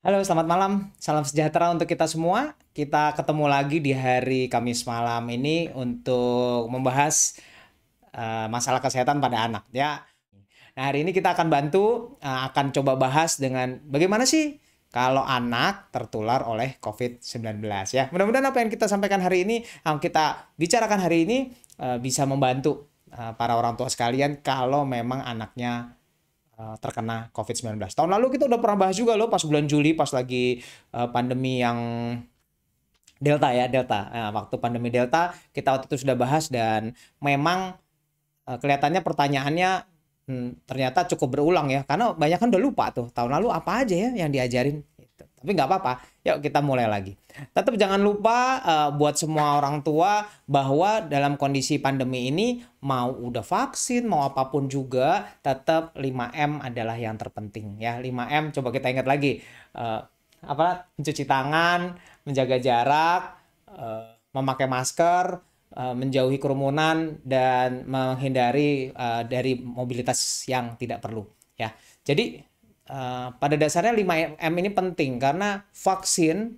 Halo, selamat malam. Salam sejahtera untuk kita semua. Kita ketemu lagi di hari Kamis malam ini untuk membahas masalah kesehatan pada anak ya. Nah, hari ini kita akan bantu akan coba bahas dengan bagaimana sih kalau anak tertular oleh COVID-19 ya. Mudah-mudahan apa yang kita sampaikan hari ini, yang kita bicarakan hari ini bisa membantu para orang tua sekalian kalau memang anaknya terkena COVID-19. Tahun lalu kita udah pernah bahas juga loh pas bulan Juli pas lagi pandemi yang Delta ya, Delta. Nah, waktu pandemi Delta kita waktu itu sudah bahas dan memang kelihatannya pertanyaannya ternyata cukup berulang ya karena banyak kan udah lupa tuh tahun lalu apa aja ya yang diajarin gitu. Tapi nggak apa-apa, yuk kita mulai lagi. Tetap jangan lupa buat semua orang tua bahwa dalam kondisi pandemi ini mau udah vaksin mau apapun juga tetap 5M adalah yang terpenting ya. 5M coba kita ingat lagi, apa, mencuci tangan, menjaga jarak, memakai masker, menjauhi kerumunan dan menghindari dari mobilitas yang tidak perlu ya. Jadi pada dasarnya 5M ini penting karena vaksin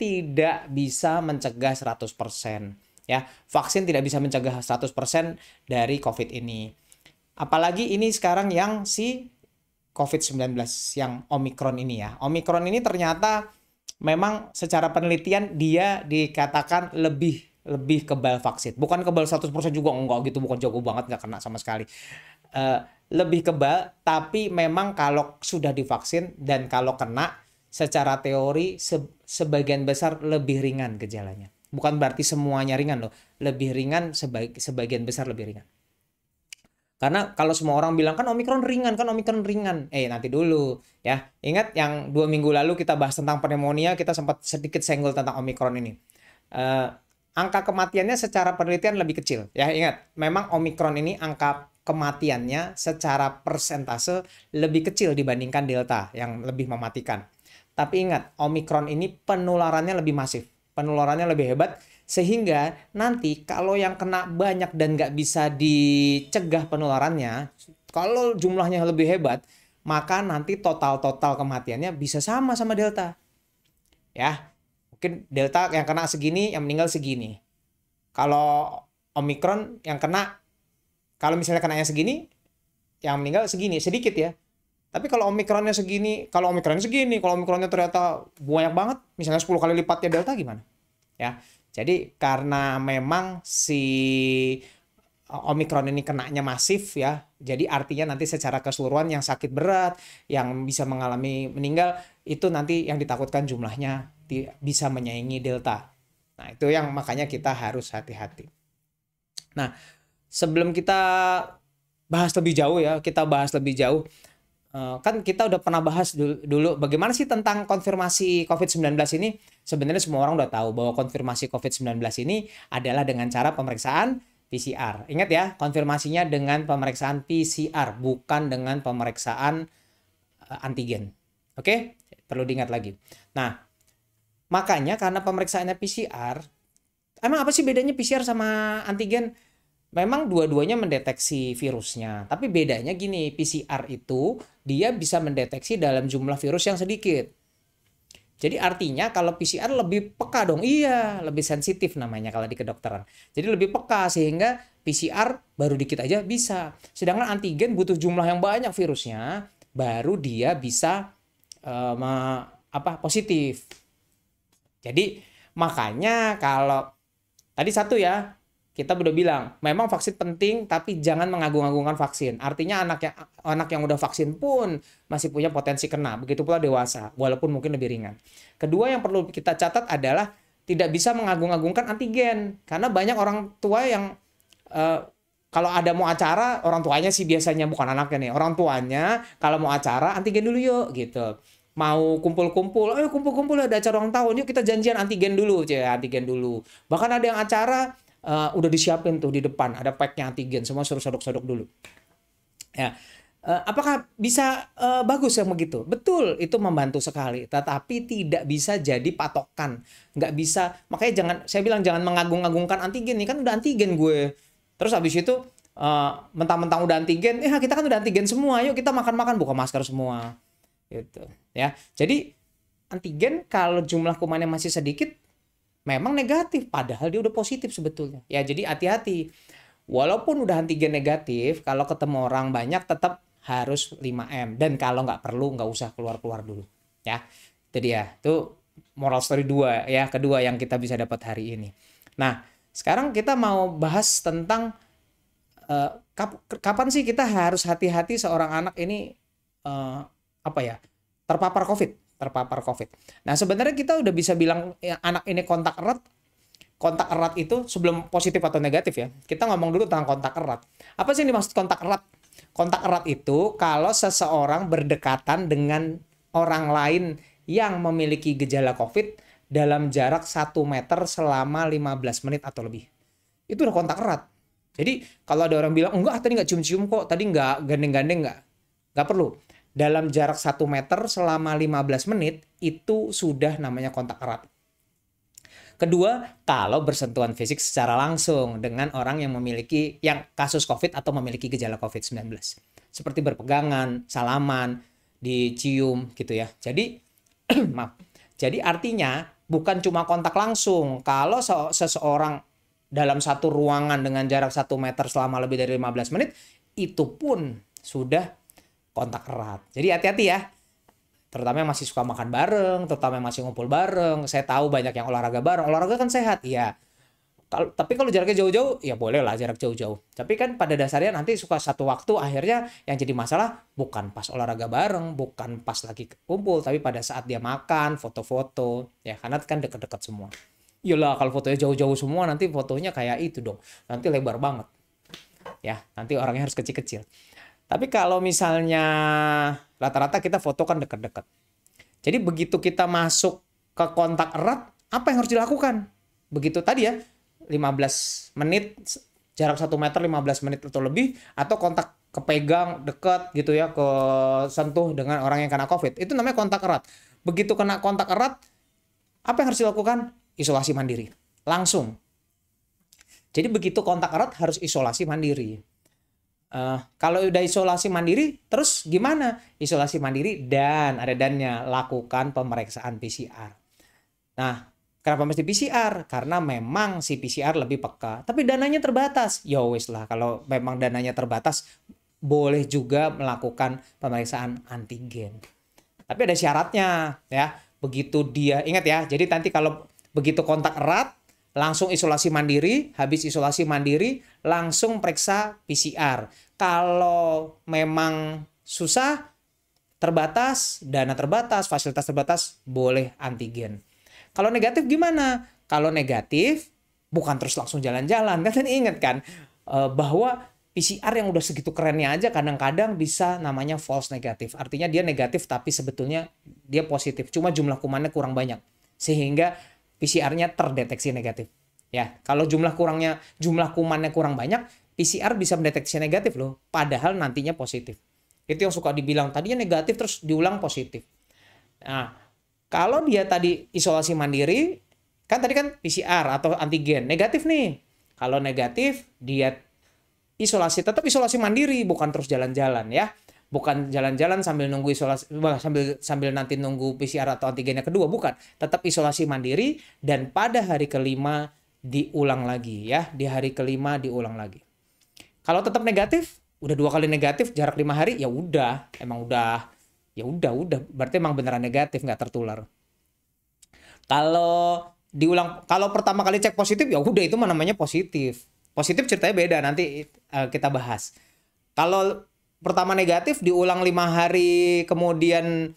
tidak bisa mencegah 100% ya. Vaksin tidak bisa mencegah 100% dari COVID ini. Apalagi ini sekarang yang si COVID-19 yang Omikron ini ya. Omikron ini ternyata memang secara penelitian dia dikatakan lebih lebih kebal vaksin. Bukan kebal 100% juga enggak gitu, bukan jago banget nggak kena sama sekali. Eh, Lebih kebal, tapi memang kalau sudah divaksin dan kalau kena secara teori sebagian besar lebih ringan gejalanya. Bukan berarti semuanya ringan loh, lebih ringan sebagian besar lebih ringan. Karena kalau semua orang bilang kan Omikron ringan, kan Omikron ringan. Nanti dulu ya. Ingat yang 2 minggu lalu kita bahas tentang pneumonia, kita sempat sedikit senggol tentang Omikron ini. Eh, Angka kematiannya secara penelitian lebih kecil. Ya ingat, memang Omikron ini angka kematiannya secara persentase lebih kecil dibandingkan Delta yang lebih mematikan. Tapi ingat, Omikron ini penularannya lebih masif. Penularannya lebih hebat sehingga nanti kalau yang kena banyak dan nggak bisa dicegah penularannya, kalau jumlahnya lebih hebat, maka nanti total kematiannya bisa sama Delta. Ya, mungkin Delta yang kena segini, yang meninggal segini. Kalau Omikron yang kena, kalau misalnya kenanya segini, yang meninggal segini, sedikit ya. Tapi kalau Omikronnya ternyata banyak banget, misalnya 10 kali lipatnya Delta gimana? Ya. Jadi karena memang si Omikron ini kenanya masif ya, jadi artinya nanti secara keseluruhan yang sakit berat, yang bisa mengalami meninggal, itu nanti yang ditakutkan jumlahnya bisa menyaingi Delta. Nah, itu yang makanya kita harus hati-hati. Nah, sebelum kita bahas lebih jauh, kan kita udah pernah bahas dulu bagaimana sih tentang konfirmasi COVID-19 ini. Sebenarnya semua orang udah tahu bahwa konfirmasi COVID-19 ini adalah dengan cara pemeriksaan PCR. Ingat ya, konfirmasinya dengan pemeriksaan PCR, bukan dengan pemeriksaan antigen. Oke? Perlu diingat lagi. Nah, makanya karena pemeriksaannya PCR, emang apa sih bedanya PCR sama antigen? Memang dua-duanya mendeteksi virusnya, tapi bedanya gini, PCR itu dia bisa mendeteksi dalam jumlah virus yang sedikit. Jadi artinya kalau PCR lebih peka dong, iya, lebih sensitif namanya kalau di kedokteran. Jadi lebih peka sehingga PCR baru dikit aja bisa. Sedangkan antigen butuh jumlah yang banyak virusnya, baru dia bisa positif. Jadi makanya kalau tadi satu ya, kita udah bilang, memang vaksin penting, tapi jangan mengagung-agungkan vaksin. Artinya anak yang udah vaksin pun masih punya potensi kena. Begitu pula dewasa, walaupun mungkin lebih ringan. Kedua yang perlu kita catat adalah tidak bisa mengagung-agungkan antigen. Karena banyak orang tua yang kalau ada mau acara, orang tuanya sih biasanya bukan anaknya nih. Orang tuanya kalau mau acara antigen dulu yuk gitu. Mau kumpul-kumpul, ayo kumpul-kumpul ada acara ulang tahun, yuk kita janjian antigen dulu, antigen dulu. Bahkan ada yang acara udah disiapin tuh di depan ada packnya antigen, semua suruh sodok-sodok dulu ya. Apakah bisa bagus yang begitu? Betul, itu membantu sekali, tetapi tidak bisa jadi patokan, nggak bisa. Makanya saya bilang jangan mengagung-agungkan antigen nih, kan udah antigen gue, terus habis itu mentang-mentang udah antigen, kita kan udah antigen semua, yuk kita makan-makan buka masker semua gitu ya. Jadi antigen kalau jumlah kumannya masih sedikit memang negatif, padahal dia udah positif sebetulnya. Ya, jadi hati-hati. Walaupun udah antigen negatif, kalau ketemu orang banyak tetap harus 5M. Dan kalau nggak perlu, nggak usah keluar-keluar dulu. Ya, itu dia. Itu moral story 2 ya, kedua yang kita bisa dapat hari ini. Nah, sekarang kita mau bahas tentang kapan sih kita harus hati-hati seorang anak ini apa ya, terpapar COVID. Nah, sebenarnya kita udah bisa bilang ya, anak ini kontak erat. Kontak erat itu sebelum positif atau negatif ya. Kita ngomong dulu tentang kontak erat. Apa sih yang dimaksud kontak erat? Kontak erat itu kalau seseorang berdekatan dengan orang lain yang memiliki gejala COVID dalam jarak 1 meter selama 15 menit atau lebih. Itu udah kontak erat. Jadi kalau ada orang bilang, enggak tadi nggak cium-cium kok, tadi nggak gandeng-gandeng, nggak perlu. Dalam jarak 1 meter selama 15 menit itu sudah namanya kontak erat. Kedua, kalau bersentuhan fisik secara langsung dengan orang yang memiliki yang kasus COVID atau memiliki gejala COVID-19. Seperti berpegangan, salaman, dicium gitu ya. Jadi maaf. Jadi artinya bukan cuma kontak langsung. Kalau seseorang dalam satu ruangan dengan jarak 1 meter selama lebih dari 15 menit, itu pun sudah kontak erat. Jadi hati-hati ya. Terutama yang masih suka makan bareng, terutama yang masih ngumpul bareng. Saya tahu banyak yang olahraga bareng. Olahraga kan sehat, iya. Tapi kalau jaraknya jauh-jauh, ya boleh lah jarak jauh-jauh. Tapi kan pada dasarnya nanti suka satu waktu akhirnya yang jadi masalah bukan pas olahraga bareng, bukan pas lagi kumpul, tapi pada saat dia makan, foto-foto. Ya, karena kan deket-deket semua. Iyalah, kalau fotonya jauh-jauh semua, nanti fotonya kayak itu dong. Nanti lebar banget. Ya, nanti orangnya harus kecil-kecil. Tapi kalau misalnya rata-rata kita foto kan deket-deket. Jadi begitu kita masuk ke kontak erat, apa yang harus dilakukan? Begitu tadi ya, 15 menit, jarak 1 meter 15 menit atau lebih, atau kontak kepegang dekat gitu ya, ke sentuh dengan orang yang kena COVID. Itu namanya kontak erat. Begitu kena kontak erat, apa yang harus dilakukan? Isolasi mandiri. Langsung. Jadi begitu kontak erat harus isolasi mandiri. Kalau udah isolasi mandiri, terus gimana? Isolasi mandiri dan ada dannya, lakukan pemeriksaan PCR. Nah, kenapa mesti PCR? Karena memang si PCR lebih peka. Tapi dananya terbatas. Ya wis lah, kalau memang dananya terbatas, boleh juga melakukan pemeriksaan antigen. Tapi ada syaratnya ya. Begitu dia, ingat ya, jadi nanti kalau begitu kontak erat, langsung isolasi mandiri, habis isolasi mandiri, langsung periksa PCR. Kalau memang susah, terbatas, dana terbatas, fasilitas terbatas, boleh antigen. Kalau negatif gimana? Kalau negatif, bukan terus langsung jalan-jalan. Kalian ingat kan bahwa PCR yang udah segitu kerennya aja kadang-kadang bisa namanya false negatif. Artinya dia negatif tapi sebetulnya dia positif. Cuma jumlah kumannya kurang banyak. Sehingga PCR-nya terdeteksi negatif. Ya, kalau jumlah kumannya kurang banyak, PCR bisa mendeteksi negatif loh. Padahal nantinya positif. Itu yang suka dibilang tadinya negatif terus diulang positif. Nah, kalau dia tadi isolasi mandiri, kan tadi kan PCR atau antigen negatif nih. Kalau negatif, dia tetap isolasi mandiri, bukan terus jalan-jalan ya. Bukan jalan-jalan sambil nunggu isolasi, sambil nanti nunggu PCR atau antigennya kedua, bukan. Tetap isolasi mandiri dan pada hari kelima diulang lagi ya. Di hari kelima diulang lagi. Kalau tetap negatif, udah 2 kali negatif jarak 5 hari, ya udah, emang udah. Ya udah, berarti emang beneran negatif, nggak tertular. Kalau pertama kali cek positif, ya udah itu namanya positif. Positif ceritanya beda, nanti kita bahas. Kalau pertama negatif diulang 5 hari kemudian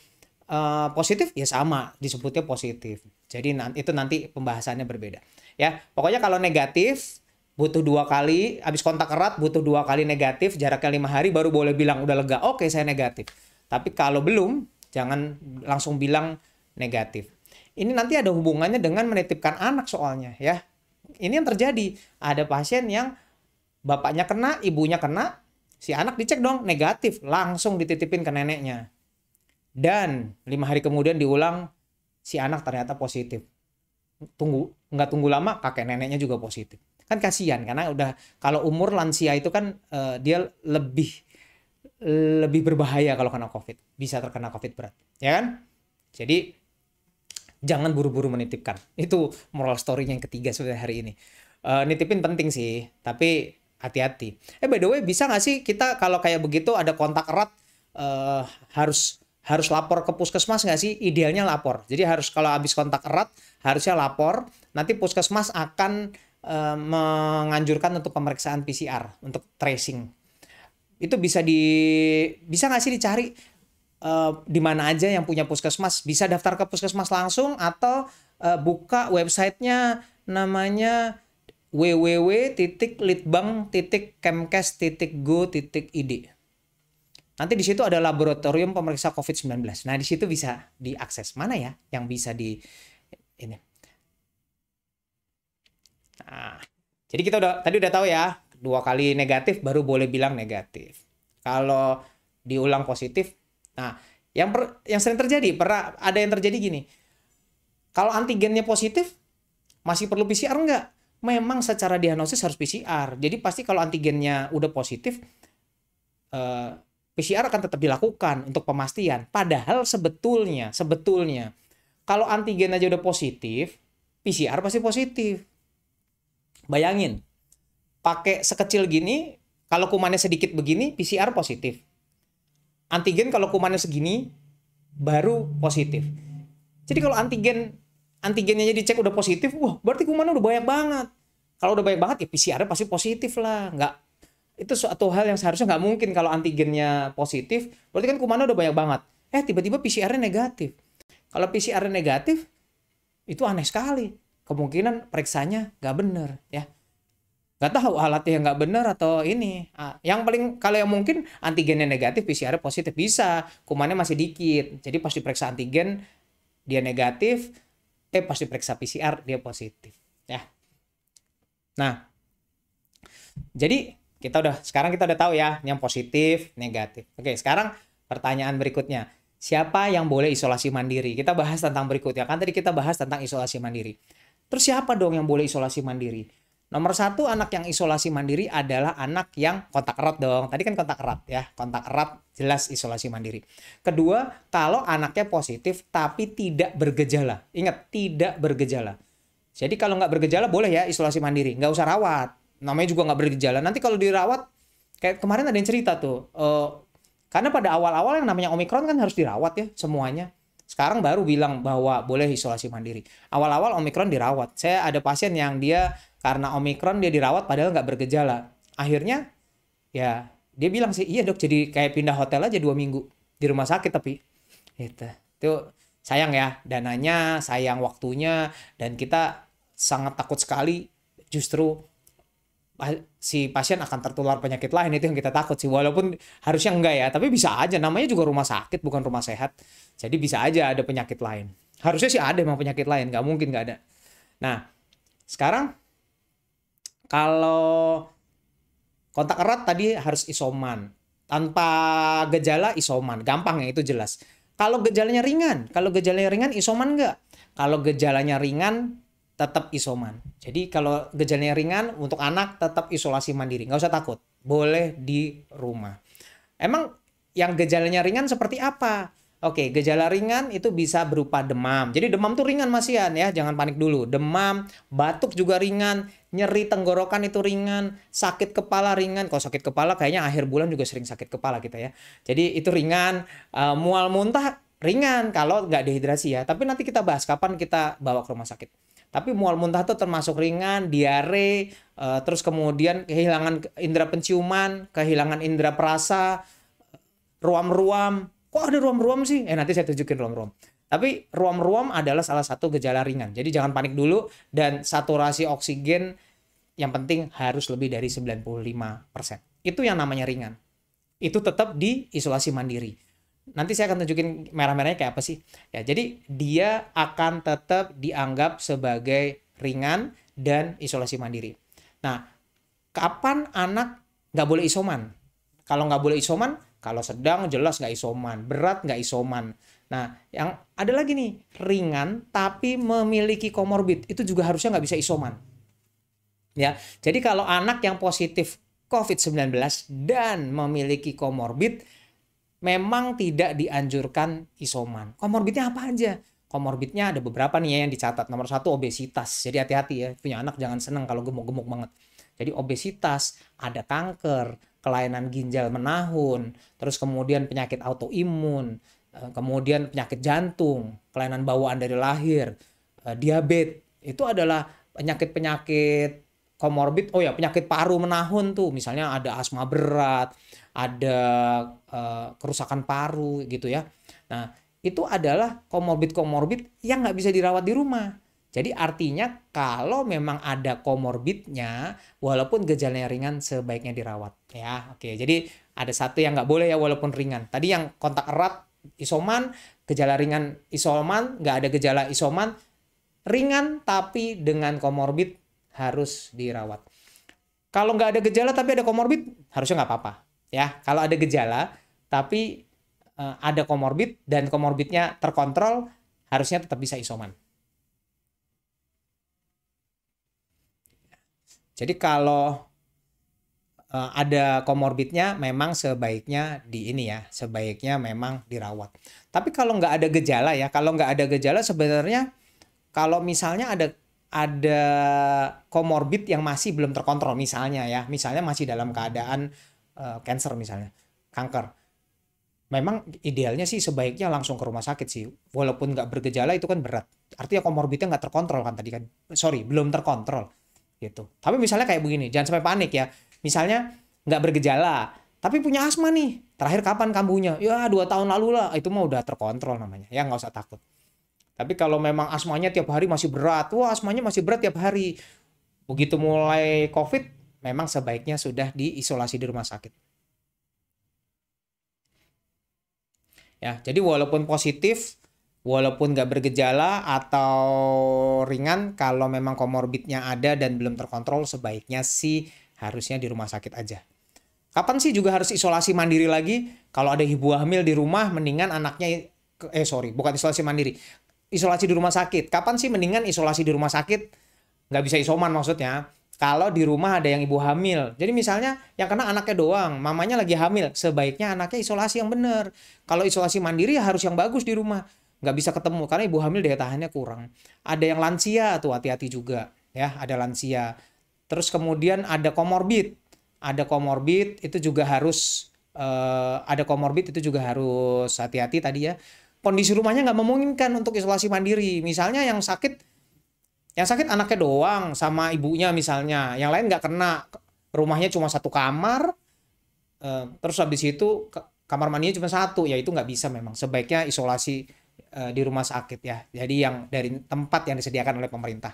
positif, ya sama, disebutnya positif. Jadi itu nanti pembahasannya berbeda. Ya, pokoknya kalau negatif butuh 2 kali, habis kontak erat butuh 2 kali negatif, jaraknya 5 hari baru boleh bilang udah lega, oke saya negatif. Tapi kalau belum, jangan langsung bilang negatif. Ini nanti ada hubungannya dengan menitipkan anak soalnya ya. Ini yang terjadi. Ada pasien yang bapaknya kena, ibunya kena, si anak dicek dong negatif, langsung dititipin ke neneknya. Dan 5 hari kemudian diulang, si anak ternyata positif. Nggak tunggu lama, kakek neneknya juga positif. Kan kasihan karena udah kalau umur lansia itu kan dia lebih berbahaya kalau kena COVID, bisa terkena COVID berat, ya kan? Jadi Jangan buru-buru menitipkan. Itu moral story-nya yang ketiga sebenarnya hari ini. Nitipin penting sih, tapi hati-hati. By the way, bisa nggak sih kita kalau kayak begitu ada kontak erat, eh, harus harus lapor ke puskesmas nggak sih? Idealnya lapor. Jadi harus kalau habis kontak erat harusnya lapor. Nanti puskesmas akan menganjurkan untuk pemeriksaan PCR untuk tracing. Itu bisa nggak sih dicari di mana aja yang punya puskesmas? Bisa daftar ke puskesmas langsung atau buka websitenya namanya www.litbang.kemkes.go.id. Nanti di situ ada laboratorium pemeriksa COVID-19. Nah, di situ bisa diakses. Mana ya yang bisa di ini. Nah, jadi kita tadi udah tahu ya, 2 kali negatif baru boleh bilang negatif. Kalau diulang positif, nah yang sering terjadi, ada yang terjadi gini. Kalau antigennya positif, masih perlu PCR nggak? Memang secara diagnosis harus PCR. Jadi pasti kalau antigennya udah positif, PCR akan tetap dilakukan untuk pemastian. Padahal sebetulnya kalau antigen aja udah positif, PCR pasti positif. Bayangin, pakai sekecil gini, kalau kumannya sedikit begini, PCR positif. Antigen kalau kumannya segini, baru positif. Jadi kalau antigennya dicek udah positif, wah berarti kumannya udah banyak banget. Kalau udah banyak banget ya PCR-nya pasti positif lah. Itu suatu hal yang seharusnya nggak mungkin. Kalau antigennya positif, berarti kan kumannya udah banyak banget. Tiba-tiba PCR-nya negatif. Kalau PCR-nya negatif, itu aneh sekali. Kemungkinan periksanya nggak bener ya. Nggak tahu alatnya yang nggak bener atau ini. Yang paling, kalau yang mungkin antigennya negatif, PCR-nya positif. Bisa, kumannya masih dikit. Jadi pas diperiksa antigen, dia negatif. Pas diperiksa PCR, dia positif. Ya. Nah, jadi sekarang kita udah tahu ya, yang positif, negatif. Oke, sekarang pertanyaan berikutnya. Siapa yang boleh isolasi mandiri? Kita bahas tentang berikutnya. Kan tadi kita bahas tentang isolasi mandiri. Terus siapa dong yang boleh isolasi mandiri? Nomor 1, anak yang isolasi mandiri adalah anak yang kontak erat dong. Tadi kan kontak erat ya. Kontak erat jelas isolasi mandiri. Kedua, kalau anaknya positif tapi tidak bergejala. Ingat, tidak bergejala. Jadi kalau nggak bergejala boleh ya isolasi mandiri. Nggak usah rawat. Namanya juga nggak bergejala. Nanti kalau dirawat, kayak kemarin ada yang cerita tuh. Karena pada awal-awal yang namanya Omikron kan harus dirawat ya semuanya. Sekarang baru bilang bahwa boleh isolasi mandiri. Awal-awal Omikron dirawat. Saya ada pasien yang dia karena Omikron dia dirawat padahal nggak bergejala. Akhirnya ya dia bilang sih, iya dok, jadi kayak pindah hotel aja 2 minggu di rumah sakit tapi. Itu sayang ya, dananya, sayang waktunya, dan kita sangat takut sekali justru si pasien akan tertular penyakit lain. Itu yang kita takut sih, walaupun harusnya enggak ya, tapi bisa aja, namanya juga rumah sakit bukan rumah sehat, jadi bisa aja ada penyakit lain. Harusnya sih ada emang penyakit lain, nggak mungkin nggak ada. Nah sekarang kalau kontak erat tadi harus isoman, tanpa gejala isoman, gampang ya, itu jelas. Kalau gejalanya ringan isoman nggak? Kalau gejalanya ringan tetap isoman. Jadi kalau gejalanya ringan untuk anak tetap isolasi mandiri. Nggak usah takut. Boleh di rumah. Emang yang gejalanya ringan seperti apa? Oke, gejala ringan itu bisa berupa demam. Jadi demam tuh ringan Masian ya, jangan panik dulu. Demam, batuk juga ringan, nyeri tenggorokan itu ringan, sakit kepala ringan. Kalau sakit kepala kayaknya akhir bulan juga sering sakit kepala kita ya. Jadi itu ringan, mual muntah ringan kalau nggak dehidrasi ya. Tapi nanti kita bahas kapan kita bawa ke rumah sakit. Tapi mual muntah itu termasuk ringan, diare, terus kemudian kehilangan indera penciuman, kehilangan indera perasa, ruam-ruam. Kok ada ruam-ruam sih? Nanti saya tunjukin ruam-ruam. Tapi ruam-ruam adalah salah satu gejala ringan. Jadi jangan panik dulu, dan saturasi oksigen yang penting harus lebih dari 95%. Itu yang namanya ringan. Itu tetap di isolasi mandiri. Nanti saya akan tunjukin merah-merahnya kayak apa sih. Ya, jadi dia akan tetap dianggap sebagai ringan dan isolasi mandiri. Nah, kapan anak nggak boleh isoman? Kalau nggak boleh isoman, kalau sedang jelas nggak isoman, berat nggak isoman. Nah, yang ada lagi nih, ringan tapi memiliki komorbid, itu juga harusnya nggak bisa isoman. Ya, jadi kalau anak yang positif COVID-19 dan memiliki komorbid, memang tidak dianjurkan isoman. Komorbidnya apa aja? komorbidnya ada beberapa nih ya yang dicatat. Nomor satu obesitas. Jadi hati-hati ya, punya anak jangan seneng kalau gemuk-gemuk banget. Jadi obesitas, ada kanker, kelainan ginjal menahun, terus kemudian penyakit autoimun, kemudian penyakit jantung, kelainan bawaan dari lahir, diabetes. Itu adalah penyakit-penyakit komorbid. Oh ya, penyakit paru menahun tuh, misalnya ada asma berat, ada kerusakan paru gitu ya. Nah, itu adalah komorbid-komorbid yang nggak bisa dirawat di rumah. Jadi artinya kalau memang ada komorbidnya, walaupun gejalanya ringan, sebaiknya dirawat. Ya, oke. Jadi ada satu yang nggak boleh ya, walaupun ringan. Tadi yang kontak erat, isoman, gejala ringan isoman, nggak ada gejala isoman, ringan tapi dengan komorbid harus dirawat. Kalau nggak ada gejala tapi ada komorbid, harusnya nggak apa-apa. Ya, kalau ada gejala tapi ada komorbid dan komorbidnya terkontrol, harusnya tetap bisa isoman. Jadi kalau ada komorbidnya, memang sebaiknya di ini ya, sebaiknya memang dirawat. Tapi kalau nggak ada gejala ya, kalau nggak ada gejala sebenarnya, kalau misalnya ada komorbid yang masih belum terkontrol, misalnya ya, misalnya masih dalam keadaan cancer misalnya, kanker. Memang idealnya sih sebaiknya langsung ke rumah sakit sih. Walaupun nggak bergejala itu kan berat. Artinya komorbidnya nggak terkontrol kan tadi kan. Sorry, belum terkontrol gitu. Tapi misalnya kayak begini, jangan sampai panik ya. Misalnya nggak bergejala, tapi punya asma nih. Terakhir kapan kambuhnya? Ya 2 tahun lalu lah. Itu mah udah terkontrol namanya. Ya nggak usah takut. Tapi kalau memang asmanya tiap hari masih berat, wah asmanya masih berat tiap hari. Begitu mulai COVID, memang sebaiknya sudah diisolasi di rumah sakit. Ya, jadi walaupun positif, walaupun nggak bergejala atau ringan, kalau memang komorbidnya ada dan belum terkontrol, sebaiknya sih harusnya di rumah sakit aja. Kapan sih juga harus isolasi mandiri lagi? Kalau ada ibu hamil di rumah, mendingan anaknya, bukan isolasi mandiri, isolasi di rumah sakit. Kapan sih mendingan isolasi di rumah sakit? Nggak bisa isoman maksudnya. Kalau di rumah ada yang ibu hamil. Jadi misalnya yang kena anaknya doang, mamanya lagi hamil, sebaiknya anaknya isolasi yang benar. Kalau isolasi mandiri ya harus yang bagus di rumah. Nggak bisa ketemu, karena ibu hamil daya tahannya kurang. Ada yang lansia tuh, hati-hati juga. Ya, ada lansia. Terus kemudian ada komorbid. Ada komorbid itu juga harus hati-hati tadi ya. Kondisi rumahnya nggak memungkinkan untuk isolasi mandiri. Misalnya yang sakit anaknya doang sama ibunya misalnya, yang lain nggak kena, rumahnya cuma satu kamar, terus habis itu kamar mandinya cuma satu, ya itu nggak bisa, memang sebaiknya isolasi di rumah sakit ya, jadi yang dari tempat yang disediakan oleh pemerintah.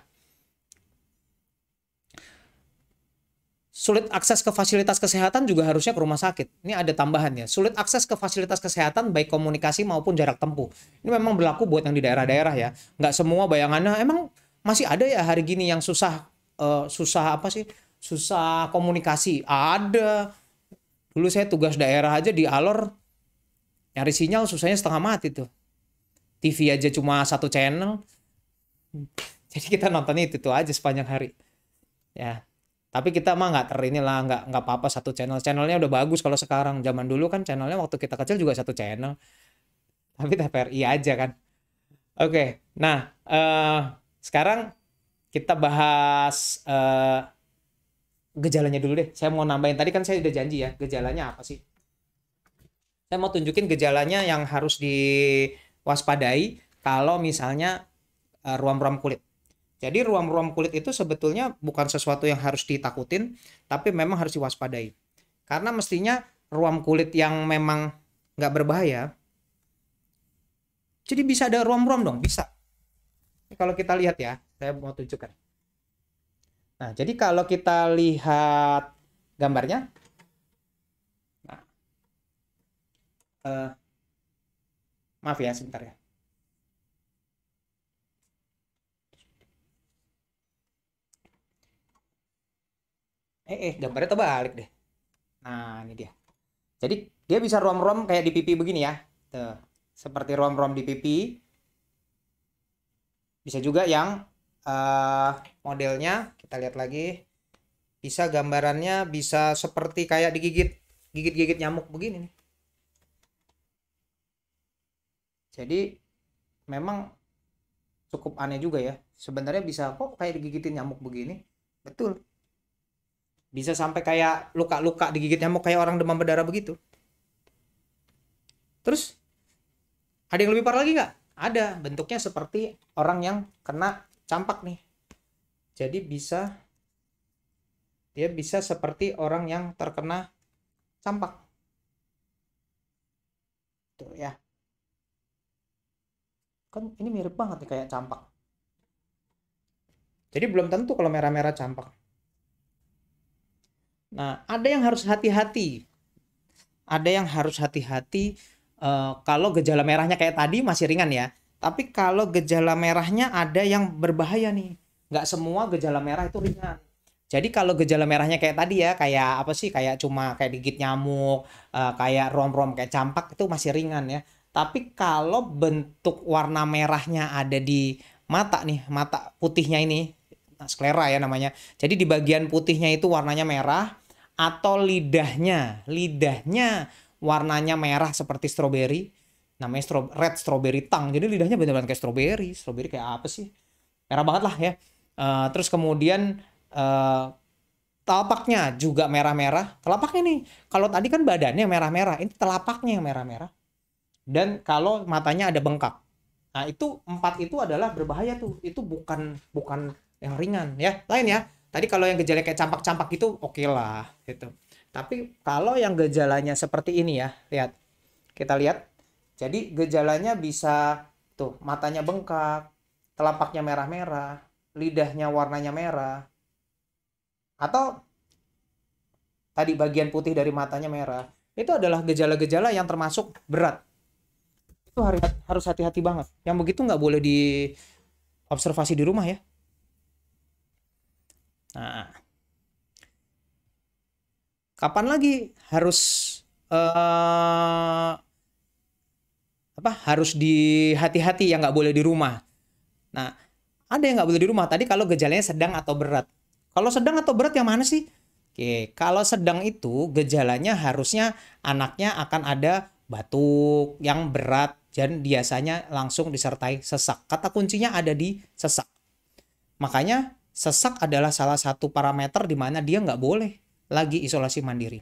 Sulit akses ke fasilitas kesehatan juga harusnya ke rumah sakit. Ini ada tambahan ya. Sulit akses ke fasilitas kesehatan baik komunikasi maupun jarak tempuh. Ini memang berlaku buat yang di daerah-daerah ya. Nggak semua bayangannya emang masih ada ya hari gini yang susah apa sih? Susah komunikasi. Ada. Dulu saya tugas daerah aja di Alor, nyari sinyal susahnya setengah mati tuh. TV aja cuma satu channel. Jadi kita nonton itu tuh aja sepanjang hari. Ya. Tapi kita mah nggak inilah, nggak apa-apa satu channel. Channelnya udah bagus kalau sekarang. Zaman dulu kan channelnya waktu kita kecil juga satu channel. Tapi TVRI aja kan. Oke, nah sekarang kita bahas gejalanya dulu deh. Saya mau nambahin, tadi kan saya udah janji ya, gejalanya apa sih? Saya mau tunjukin gejalanya yang harus diwaspadai kalau misalnya ruam-ruam kulit. Jadi ruam-ruam kulit itu sebetulnya bukan sesuatu yang harus ditakutin, tapi memang harus diwaspadai. Karena mestinya ruam kulit yang memang nggak berbahaya, jadi bisa ada ruam-ruam dong, bisa. Ini kalau kita lihat ya, saya mau tunjukkan. Nah, jadi kalau kita lihat gambarnya, nah, maaf ya sebentar ya. Gambarnya terbalik deh. Nah, ini dia. Jadi dia bisa ruam-ruam kayak di pipi begini ya. Tuh, seperti ruam-ruam di pipi. Bisa juga yang modelnya, kita lihat lagi. Bisa gambarannya bisa seperti kayak gigit nyamuk begini nih. Jadi memang cukup aneh juga ya. Sebenarnya bisa kok kayak digigitin nyamuk begini. Betul. Bisa sampai kayak luka-luka digigit nyamuk kayak orang demam berdarah begitu. Terus ada yang lebih parah lagi nggak? Ada, bentuknya seperti orang yang kena campak nih. Jadi dia bisa seperti orang yang terkena campak. Tuh ya. Kan ini mirip banget nih kayak campak. Jadi belum tentu kalau merah-merah campak. Nah, ada yang harus hati-hati. Ada yang harus hati-hati kalau gejala merahnya kayak tadi masih ringan ya. Tapi kalau gejala merahnya ada yang berbahaya nih. Nggak semua gejala merah itu ringan. Jadi kalau gejala merahnya kayak tadi ya, kayak apa sih? Kayak cuma kayak digigit nyamuk, kayak rom-rom, kayak campak itu masih ringan ya. Tapi kalau bentuk warna merahnya ada di mata nih, mata putihnya ini, sklera ya namanya. Jadi di bagian putihnya itu warnanya merah, atau lidahnya warnanya merah seperti stroberi, namanya red strawberry tongue. Jadi lidahnya benar-benar kayak stroberi kayak apa sih, merah banget lah ya. Terus kemudian telapaknya juga merah-merah. Telapaknya nih, kalau tadi kan badannya merah-merah, ini telapaknya yang merah-merah. Dan kalau matanya ada bengkak. Nah, itu 4 itu adalah berbahaya tuh. Itu bukan yang ringan ya. Lain ya. Tadi kalau yang gejala kayak campak-campak itu oke lah gitu. Tapi kalau yang gejalanya seperti ini ya, lihat. Kita lihat. Jadi gejalanya bisa tuh, matanya bengkak, telapaknya merah-merah, lidahnya warnanya merah. Atau tadi bagian putih dari matanya merah. Itu adalah gejala-gejala yang termasuk berat. Itu harus hati-hati banget. Yang begitu nggak boleh diobservasi di rumah ya. Nah, kapan lagi harus harus dihati-hati yang nggak boleh di rumah. Nah, ada yang nggak boleh di rumah. Tadi kalau gejalanya sedang atau berat. Kalau sedang atau berat yang mana sih? Oke, kalau sedang itu gejalanya harusnya anaknya akan ada batuk yang berat dan biasanya langsung disertai sesak. Kata kuncinya ada di sesak. Makanya sesak adalah salah satu parameter di mana dia nggak boleh lagi isolasi mandiri.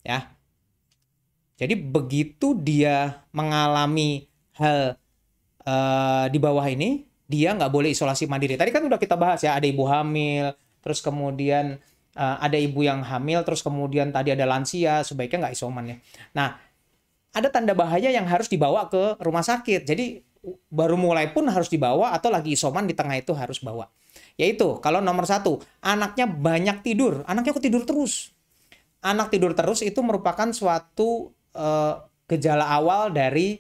Ya. Jadi begitu dia mengalami hal di bawah ini, dia nggak boleh isolasi mandiri. Tadi kan udah kita bahas ya, ada ibu hamil, terus kemudian ada ibu yang hamil, terus kemudian tadi ada lansia, sebaiknya nggak isoman ya. Nah, ada tanda bahaya yang harus dibawa ke rumah sakit. Jadi baru mulai pun harus dibawa atau lagi isoman di tengah itu harus bawa. Yaitu kalau nomor 1, anaknya banyak tidur. Anaknya kok tidur terus? Anak tidur terus itu merupakan suatu gejala awal dari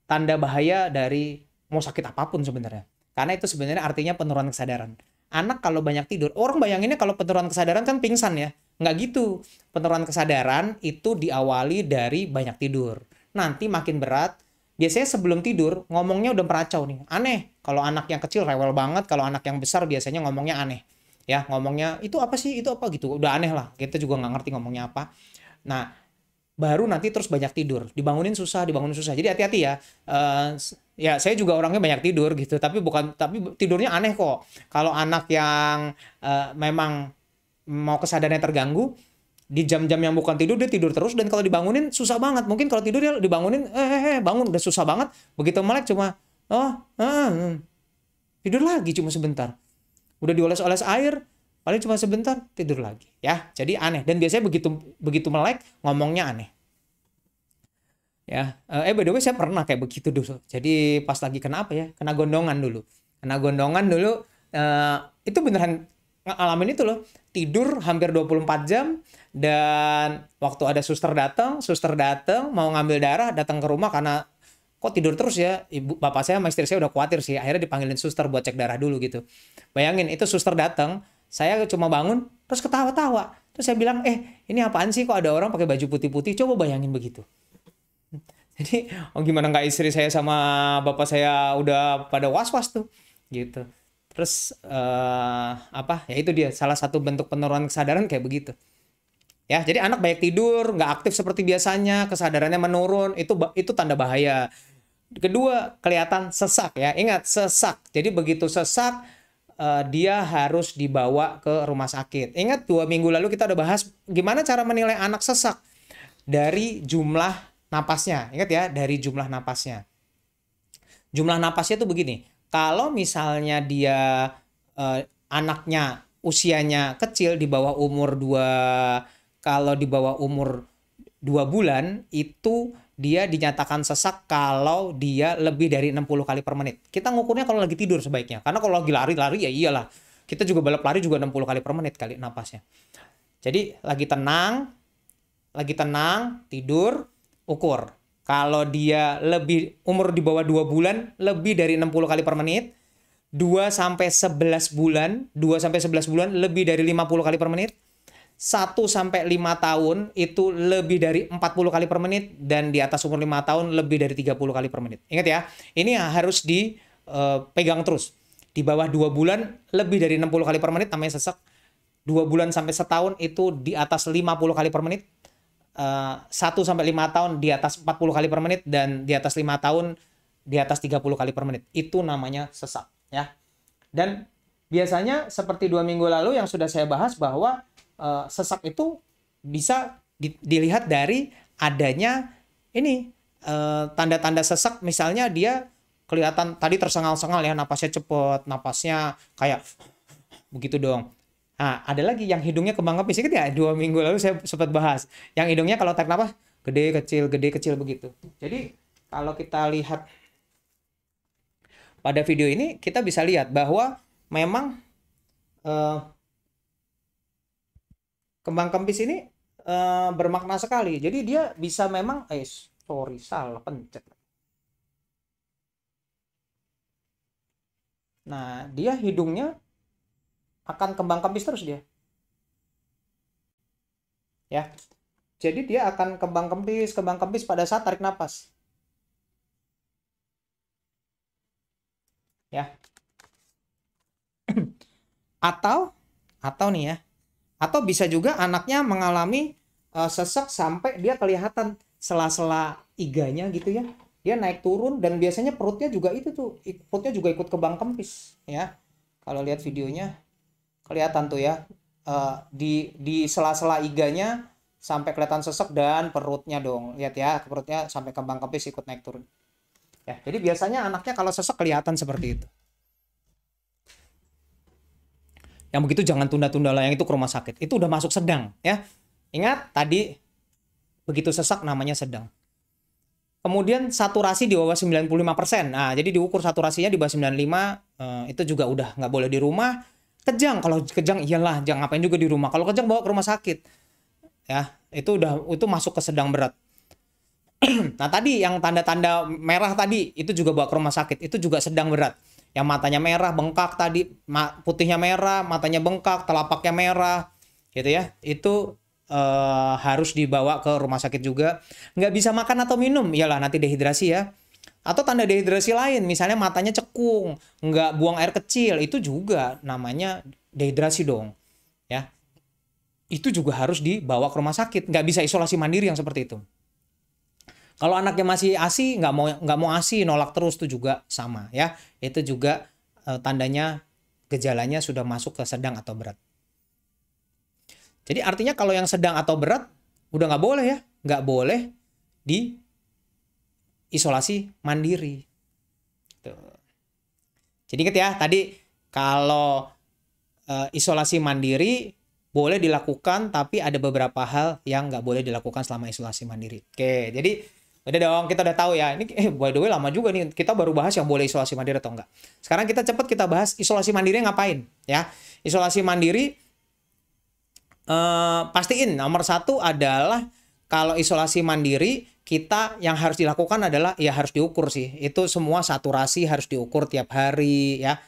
tanda bahaya dari mau sakit apapun sebenarnya. Karena itu sebenarnya artinya penurunan kesadaran. Anak kalau banyak tidur, orang bayanginnya kalau penurunan kesadaran kan pingsan ya. Nggak gitu. Penurunan kesadaran itu diawali dari banyak tidur. Nanti makin berat, biasanya sebelum tidur ngomongnya udah meracau nih. Aneh. Kalau anak yang kecil rewel banget, kalau anak yang besar biasanya ngomongnya aneh. Ya, ngomongnya itu apa sih? Itu apa gitu. Udah aneh lah. Kita juga nggak ngerti ngomongnya apa. Nah, baru nanti terus banyak tidur, dibangunin susah. Jadi hati-hati ya. Ya saya juga orangnya banyak tidur gitu, tapi tidurnya aneh kok. Kalau anak yang memang mau kesadarannya terganggu di jam-jam yang bukan tidur, dia tidur terus, dan kalau dibangunin susah banget. Mungkin kalau tidur ya dibangunin bangun udah susah banget. Begitu melek cuma tidur lagi cuma sebentar. Udah dioles-oles air, paling cuma sebentar tidur lagi ya. Jadi aneh, dan biasanya begitu melek ngomongnya aneh. Ya, by the way saya pernah kayak begitu dulu. Jadi pas lagi kena apa ya? Kena gondongan dulu. Itu beneran ngalamin itu loh. Tidur hampir 24 jam, dan waktu ada suster datang mau ngambil darah, datang ke rumah karena kok tidur terus ya. Bapak saya sama istri saya udah khawatir sih. Akhirnya dipanggilin suster buat cek darah dulu gitu. Bayangin itu suster datang, saya cuma bangun terus ketawa-tawa. Terus saya bilang, ini apaan sih, kok ada orang pakai baju putih-putih? Coba bayangin begitu. Jadi, gimana nggak istri saya sama bapak saya udah pada was-was tuh, gitu. Terus ya itu dia salah satu bentuk penurunan kesadaran kayak begitu. Ya, jadi anak banyak tidur, nggak aktif seperti biasanya, kesadarannya menurun, itu tanda bahaya. Kedua, kelihatan sesak ya. Ingat, sesak. Jadi begitu sesak, dia harus dibawa ke rumah sakit. Ingat 2 minggu lalu kita udah bahas gimana cara menilai anak sesak. Dari jumlah napasnya. Ingat ya, dari jumlah napasnya. Jumlah napasnya tuh begini. Kalau misalnya dia anaknya usianya kecil di bawah umur 2, kalau di bawah umur 2 bulan itu dia dinyatakan sesak kalau dia lebih dari 60 kali per menit. Kita ngukurnya kalau lagi tidur sebaiknya. Karena kalau lagi lari-lari ya iyalah. Kita juga balap lari juga 60 kali per menit kali napasnya. Jadi lagi tenang, tidur, ukur. Kalau dia lebih umur di bawah 2 bulan, lebih dari 60 kali per menit. 2 sampai 11 bulan, 2 sampai 11 bulan lebih dari 50 kali per menit. 1 sampai 5 tahun itu lebih dari 40 kali per menit, dan di atas umur 5 tahun lebih dari 30 kali per menit. Ingat ya, ini harus dipegang terus. Di bawah 2 bulan lebih dari 60 kali per menit namanya sesak. 2 bulan sampai setahun itu di atas 50 kali per menit. 1 sampai 5 tahun di atas 40 kali per menit, dan di atas 5 tahun di atas 30 kali per menit. Itu namanya sesak ya. Dan biasanya seperti 2 minggu lalu yang sudah saya bahas bahwa sesak itu bisa dilihat dari adanya ini tanda-tanda sesak. Misalnya dia kelihatan tadi tersengal-sengal ya, napasnya cepet, napasnya kayak begitu dong. Nah, ada lagi yang hidungnya kembang kempis. Ingat ya, 2 minggu lalu saya sempat bahas. Yang hidungnya kalau tarik napas, gede kecil begitu. Jadi, kalau kita lihat pada video ini, kita bisa lihat bahwa memang kembang kempis ini bermakna sekali. Jadi, dia bisa memang, salah pencet. Nah, dia hidungnya akan kembang kempis terus dia. Ya. Jadi dia akan kembang kempis pada saat tarik napas. Ya. Atau nih ya. Atau bisa juga anaknya mengalami sesak sampai dia kelihatan sela-sela iganya gitu ya. Dia naik turun, dan biasanya perutnya juga ikut kembang kempis ya. Kalau lihat videonya kelihatan tuh ya, di sela-sela iganya sampai kelihatan sesek, dan perutnya dong, lihat ya, perutnya sampai kembang kempis ikut naik turun ya. Jadi biasanya anaknya kalau sesek kelihatan seperti itu. Yang begitu jangan tunda-tunda lah, yang itu ke rumah sakit, itu udah masuk sedang ya. Ingat tadi begitu sesak namanya sedang. Kemudian saturasi di bawah 95%. Nah, jadi diukur saturasinya di bawah 95, itu juga udah nggak boleh di rumah. Kejang, kalau kejang iyalah, jangan ngapain juga di rumah. Kalau kejang bawa ke rumah sakit. Ya, itu masuk ke sedang berat. Nah, tadi yang tanda-tanda merah tadi itu juga bawa ke rumah sakit. Itu juga sedang berat. Yang matanya merah, bengkak tadi, putihnya merah, matanya bengkak, telapaknya merah, gitu ya. Itu harus dibawa ke rumah sakit juga. Nggak bisa makan atau minum, iyalah nanti dehidrasi ya. Atau tanda dehidrasi lain, misalnya matanya cekung, nggak buang air kecil, itu juga namanya dehidrasi dong. Ya, itu juga harus dibawa ke rumah sakit. Nggak bisa isolasi mandiri yang seperti itu. Kalau anaknya masih ASI, nggak mau ASI, nolak terus, itu juga sama ya. Itu juga tandanya gejalanya sudah masuk ke sedang atau berat. Jadi artinya kalau yang sedang atau berat udah nggak boleh ya, nggak boleh di isolasi mandiri. Tuh. Jadi ingat ya, tadi kalau isolasi mandiri boleh dilakukan, tapi ada beberapa hal yang nggak boleh dilakukan selama isolasi mandiri. Oke, jadi udah dong, kita udah tahu ya. Ini by the way lama juga nih, kita baru bahas yang boleh isolasi mandiri atau enggak. Sekarang kita bahas isolasi mandiri ngapain ya. Isolasi mandiri pastiin nomor 1 adalah kalau isolasi mandiri kita yang harus dilakukan adalah ya harus diukur sih. Itu semua saturasi harus diukur tiap hari ya.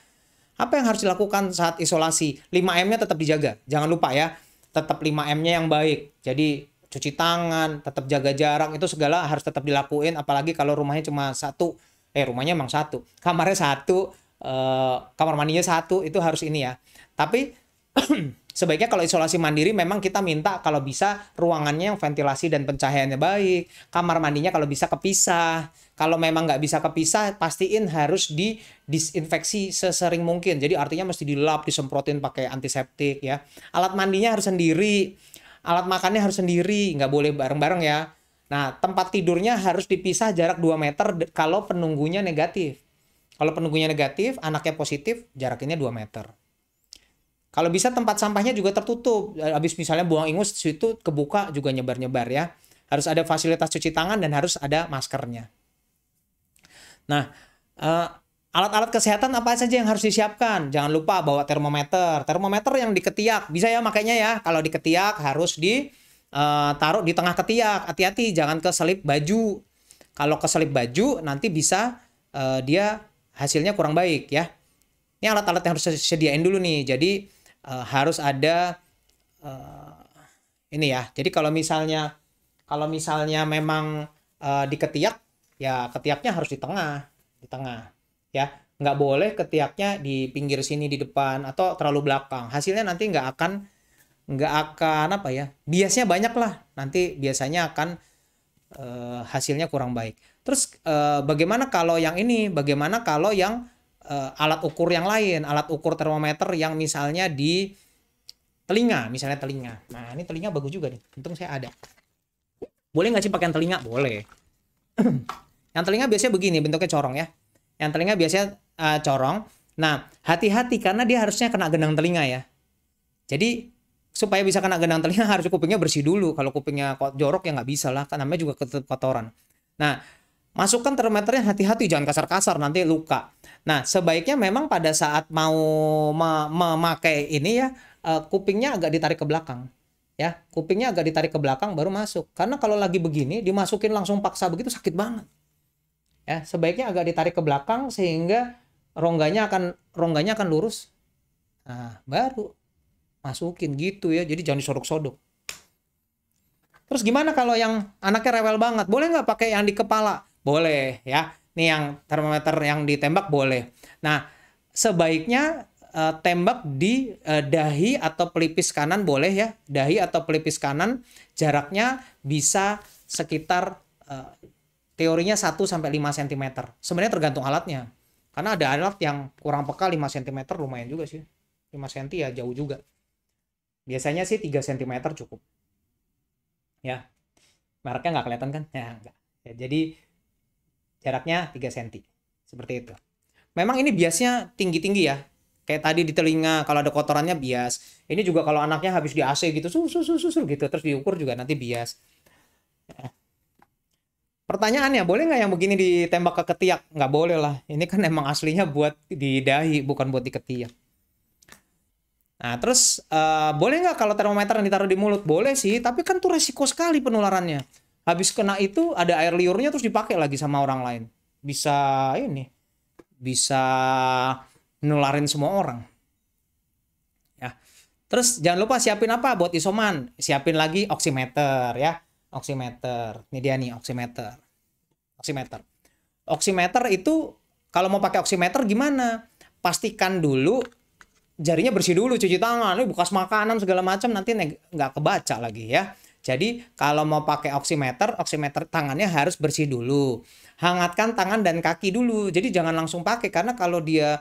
Apa yang harus dilakukan saat isolasi? 5M-nya tetap dijaga. Jangan lupa ya. Tetap 5M-nya yang baik. Jadi cuci tangan, tetap jaga jarak, itu segala harus tetap dilakuin. Apalagi kalau rumahnya cuma satu. Rumahnya emang satu. Kamarnya satu, kamar mandinya satu, itu harus ini ya. Tapi sebaiknya kalau isolasi mandiri memang kita minta kalau bisa ruangannya yang ventilasi dan pencahayaannya baik, kamar mandinya kalau bisa kepisah, Kalau memang nggak bisa kepisah, pastiin harus didisinfeksi sesering mungkin. Jadi artinya mesti dilap, disemprotin pakai antiseptik ya. Alat mandinya harus sendiri, alat makannya harus sendiri, nggak boleh bareng-bareng ya. Nah, tempat tidurnya harus dipisah jarak 2 meter kalau penunggunya negatif. Kalau penunggunya negatif, anaknya positif, jaraknya 2 meter. Kalau bisa tempat sampahnya juga tertutup. Habis misalnya buang ingus, situ kebuka juga nyebar-nyebar ya. Harus ada fasilitas cuci tangan dan harus ada maskernya. Nah, alat-alat kesehatan apa saja yang harus disiapkan? Jangan lupa bawa termometer. Termometer yang di ketiak. Bisa ya makanya ya. Kalau di ketiak harus taruh di tengah ketiak. Hati-hati jangan keselip baju. Kalau keselip baju nanti bisa dia hasilnya kurang baik ya. Ini alat-alat yang harus sediain dulu nih. Jadi harus ada ini ya. Jadi kalau misalnya memang di ketiak, ya ketiaknya harus di tengah ya. Nggak boleh ketiaknya di pinggir sini di depan atau terlalu belakang. Hasilnya nanti nggak akan apa ya, biasnya banyak lah, nanti biasanya akan hasilnya kurang baik. Terus bagaimana kalau yang alat ukur yang lain, alat ukur termometer yang misalnya di telinga, nah ini telinga bagus juga nih, untung saya ada. Boleh nggak sih pakai telinga? Boleh. Yang telinga biasanya begini, bentuknya corong ya. Yang telinga biasanya corong. Nah, hati-hati karena dia harusnya kena gendang telinga ya. Jadi supaya bisa kena gendang telinga harus kupingnya bersih dulu. Kalau kupingnya jorok ya nggak bisa lah, kan namanya juga kotoran. Nah, masukkan termometernya, hati-hati jangan kasar-kasar nanti luka. Nah, sebaiknya memang pada saat mau memakai ini ya, kupingnya agak ditarik ke belakang. Ya, kupingnya agak ditarik ke belakang baru masuk. Karena kalau lagi begini dimasukin langsung paksa begitu sakit banget. Ya, sebaiknya agak ditarik ke belakang sehingga rongganya akan lurus. Nah, baru masukin gitu ya. Jadi jangan disodok-sodok. Terus gimana kalau yang anaknya rewel banget? Boleh nggak pakai yang di kepala? Boleh ya. Nih yang termometer yang ditembak boleh. Nah, sebaiknya tembak di dahi atau pelipis kanan boleh ya. Dahi atau pelipis kanan jaraknya bisa sekitar teorinya 1-5 cm. Sebenarnya tergantung alatnya. Karena ada alat yang kurang peka 5 cm lumayan juga sih. 5 cm ya jauh juga. Biasanya sih 3 cm cukup. Ya. Mereknya nggak kelihatan kan? Ya, enggak. Ya, jadi jaraknya 3 cm. Seperti itu. Memang ini biasnya tinggi-tinggi ya. Kayak tadi di telinga kalau ada kotorannya bias. Ini juga kalau anaknya habis di AC gitu gitu terus diukur juga nanti bias. Ya. Pertanyaannya, boleh nggak yang begini ditembak ke ketiak? Nggak boleh lah. Ini kan emang aslinya buat di dahi, bukan buat di ketiak. Nah, terus boleh nggak kalau termometer yang ditaruh di mulut? Boleh sih, tapi kan tuh resiko sekali penularannya. Habis kena itu ada air liurnya terus dipakai lagi sama orang lain. Bisa nularin semua orang. Ya. Terus jangan lupa siapin apa buat isoman? Siapin lagi oximeter ya. Oximeter. Ini dia nih oximeter. Oximeter itu kalau mau pakai oximeter gimana? Pastikan dulu jarinya bersih dulu, cuci tangan, bekas makanan segala macam nanti nggak kebaca lagi ya. Jadi kalau mau pakai oximeter tangannya harus bersih dulu. Hangatkan tangan dan kaki dulu. Jadi jangan langsung pakai karena kalau dia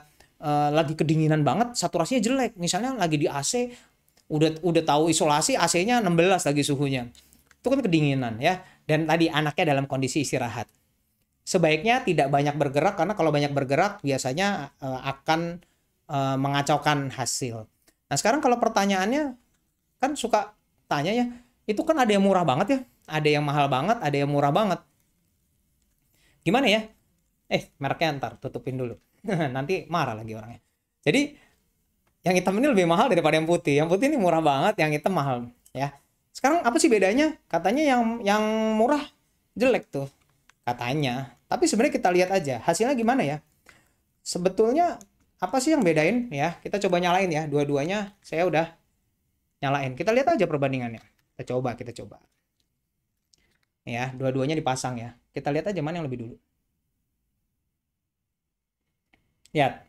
lagi kedinginan banget, saturasinya jelek. Misalnya lagi di AC, udah tahu isolasi, AC-nya 16 lagi suhunya. Itu kan kedinginan ya. Dan tadi anaknya dalam kondisi istirahat. Sebaiknya tidak banyak bergerak karena kalau banyak bergerak biasanya akan mengacaukan hasil. Nah, sekarang kalau pertanyaannya kan suka tanya ya, itu kan ada yang murah banget ya, ada yang mahal banget, ada yang murah banget. Gimana ya? Mereknya ntar tutupin dulu. Nanti marah lagi orangnya. Jadi yang hitam ini lebih mahal daripada yang putih. Yang putih ini murah banget, yang hitam mahal ya. Sekarang apa sih bedanya? Katanya yang murah jelek tuh katanya. Tapi sebenarnya kita lihat aja hasilnya gimana ya. Sebetulnya apa sih yang bedain ya? Kita coba nyalain ya. Dua-duanya saya udah nyalain. Kita lihat aja perbandingannya. Kita coba. Ya, dua-duanya dipasang ya. Kita lihat aja mana yang lebih dulu. Lihat.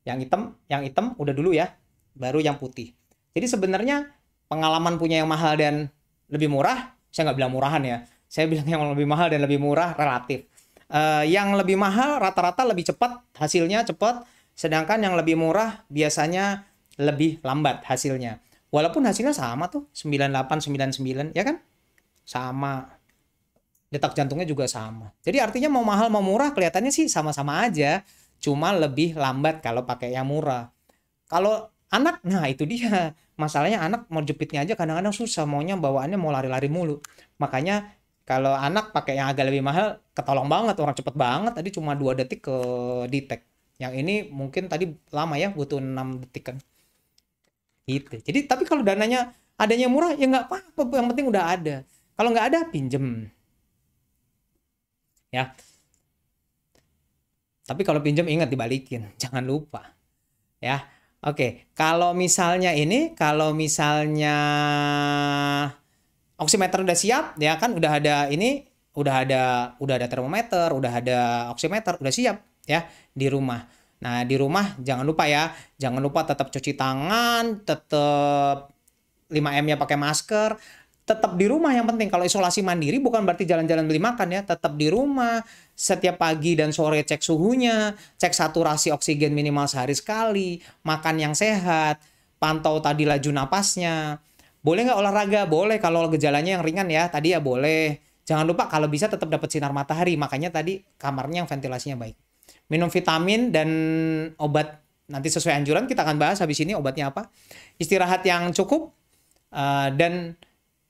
Yang hitam udah dulu ya. Baru yang putih. Jadi sebenarnya pengalaman punya yang mahal dan lebih murah, saya nggak bilang murahan ya. Saya bilang yang lebih mahal dan lebih murah relatif. Yang lebih mahal rata-rata lebih cepat, hasilnya cepat, sedangkan yang lebih murah biasanya lebih lambat hasilnya. Walaupun hasilnya sama tuh, 98, 99, ya kan? Sama. Detak jantungnya juga sama. Jadi artinya mau mahal mau murah kelihatannya sih sama-sama aja, cuma lebih lambat kalau pakai yang murah. Kalau anak, nah itu dia. Masalahnya anak mau jepitnya aja kadang-kadang susah, maunya bawaannya mau lari-lari mulu. Makanya kalau anak pakai yang agak lebih mahal, ketolong banget, orang cepet banget. Tadi cuma 2 detik ke detect. Yang ini mungkin tadi lama ya, butuh 6 detik kan. Gitu. Jadi tapi kalau adanya murah ya nggak apa-apa, yang penting udah ada. Kalau nggak ada pinjem. Ya. Tapi kalau pinjem ingat dibalikin, jangan lupa. Ya. Oke, kalau misalnya oximeter udah siap, ya kan udah ada termometer, udah ada oximeter, udah siap ya di rumah. Nah, di rumah jangan lupa ya, jangan lupa tetap cuci tangan, tetap 5M-nya pakai masker, tetap di rumah yang penting. Kalau isolasi mandiri bukan berarti jalan-jalan beli makan ya, tetap di rumah. Setiap pagi dan sore cek suhunya, cek saturasi oksigen minimal sehari sekali, makan yang sehat, pantau tadi laju napasnya. Boleh nggak olahraga? Boleh kalau gejalanya yang ringan ya, tadi ya boleh. Jangan lupa kalau bisa tetap dapat sinar matahari, makanya tadi kamarnya yang ventilasinya baik. Minum vitamin dan obat nanti sesuai anjuran, kita akan bahas habis ini obatnya apa. Istirahat yang cukup, dan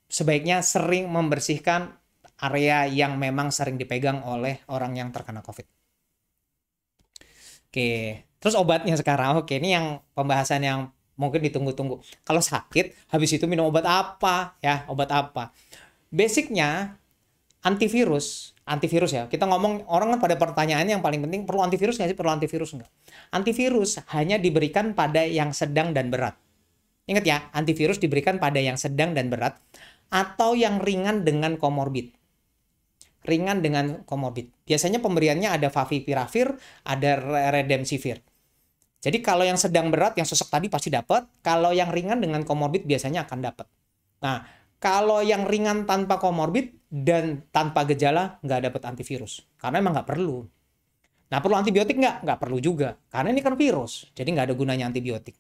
sebaiknya sering membersihkan area yang memang sering dipegang oleh orang yang terkena COVID. Oke, terus obatnya sekarang. Oke, ini yang pembahasan yang mungkin ditunggu-tunggu. Kalau sakit, habis itu minum obat apa? Ya, obat apa? Basicnya antivirus ya. Kita ngomong, orang kan pada pertanyaannya yang paling penting, perlu antivirus nggak sih? Perlu antivirus nggak? Antivirus hanya diberikan pada yang sedang dan berat. Ingat ya, antivirus diberikan pada yang sedang dan berat atau yang ringan dengan komorbid. Ringan dengan komorbid. Biasanya pemberiannya ada favipiravir, ada remdesivir. Jadi kalau yang sedang berat, yang sesek tadi pasti dapat. Kalau yang ringan dengan komorbid biasanya akan dapat. Nah, kalau yang ringan tanpa komorbid dan tanpa gejala nggak dapat antivirus. Karena emang nggak perlu. Nah, perlu antibiotik nggak? Nggak perlu juga. Karena ini kan virus. Jadi nggak ada gunanya antibiotik.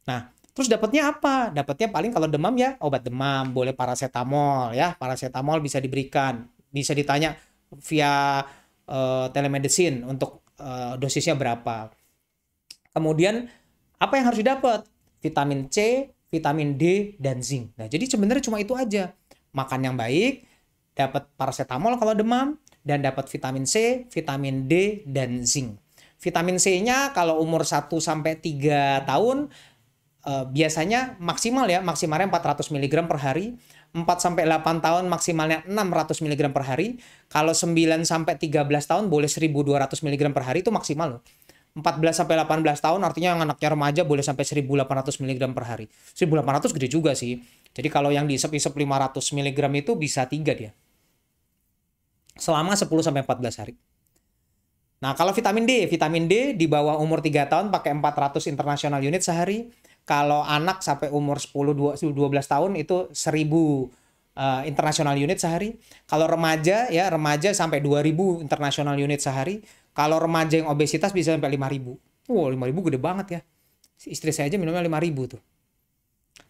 Nah, terus dapatnya apa? Dapatnya paling kalau demam ya obat demam, boleh paracetamol ya. Paracetamol bisa diberikan, bisa ditanya via telemedicine untuk dosisnya berapa. Kemudian apa yang harus didapat? Vitamin C, vitamin D, dan zinc. Nah, jadi sebenarnya cuma itu aja. Makan yang baik, dapat paracetamol kalau demam, dan dapat vitamin C, vitamin D, dan zinc. Vitamin C-nya kalau umur 1 sampai 3 tahun biasanya maksimalnya 400 mg per hari, 4 sampai 8 tahun maksimalnya 600 mg per hari. Kalau 9 sampai 13 tahun boleh 1200 mg per hari, itu maksimal loh. 14 sampai 18 tahun artinya yang anaknya remaja boleh sampai 1800 mg per hari. 1800 gede juga sih. Jadi kalau yang diisep-isep 500 mg itu bisa 3 dia. Selama 10 sampai 14 hari. Nah, kalau vitamin D di bawah umur 3 tahun pakai 400 international unit sehari. Kalau anak sampai umur 10-12 tahun itu 1000 international unit sehari. Kalau remaja sampai 2000 international unit sehari. Kalau remaja yang obesitas bisa sampai 5000. Wow, 5000 gede banget ya. Istri saya aja minumnya 5000 tuh.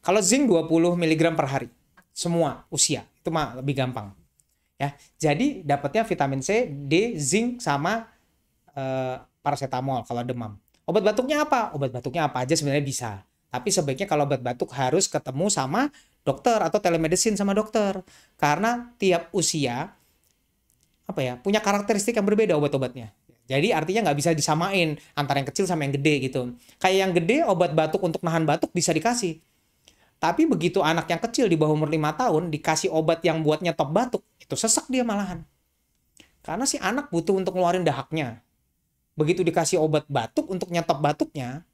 Kalau zinc 20 mg per hari. Semua usia. Itu mah lebih gampang. Ya. Jadi dapatnya vitamin C, D, zinc sama paracetamol kalau demam. Obat batuknya apa? Obat batuknya apa aja sebenarnya bisa. Tapi sebaiknya kalau obat batuk harus ketemu sama dokter atau telemedicine sama dokter. Karena tiap usia punya karakteristik yang berbeda obat-obatnya. Jadi artinya nggak bisa disamain antara yang kecil sama yang gede gitu. Kayak yang gede obat batuk untuk nahan batuk bisa dikasih. Tapi begitu anak yang kecil di bawah umur 5 tahun dikasih obat yang buat nyetop batuk, itu sesak dia malahan. Karena si anak butuh untuk ngeluarin dahaknya. Begitu dikasih obat batuk untuk nyetop batuknya,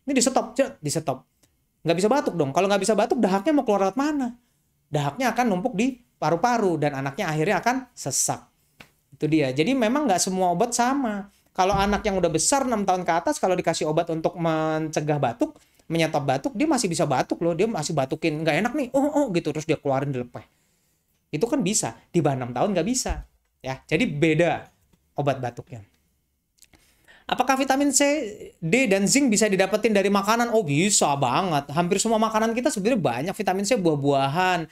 ini disetop. Nggak bisa batuk dong. Kalau nggak bisa batuk, dahaknya mau keluar lewat mana? Dahaknya akan numpuk di paru-paru dan anaknya akhirnya akan sesak. Itu dia. Jadi memang nggak semua obat sama. Kalau anak yang udah besar 6 tahun ke atas, kalau dikasih obat untuk mencegah batuk, menyetop batuk, dia masih bisa batuk loh. Dia masih batukin. Nggak enak nih. Gitu. Terus dia keluarin dilepeh. Itu kan bisa. Di bawah 6 tahun nggak bisa. Ya, jadi beda. obat batuknya. Apakah vitamin C, D, dan zinc bisa didapetin dari makanan? Oh, bisa banget. Hampir semua makanan kita sebenarnya banyak vitamin C, buah-buahan,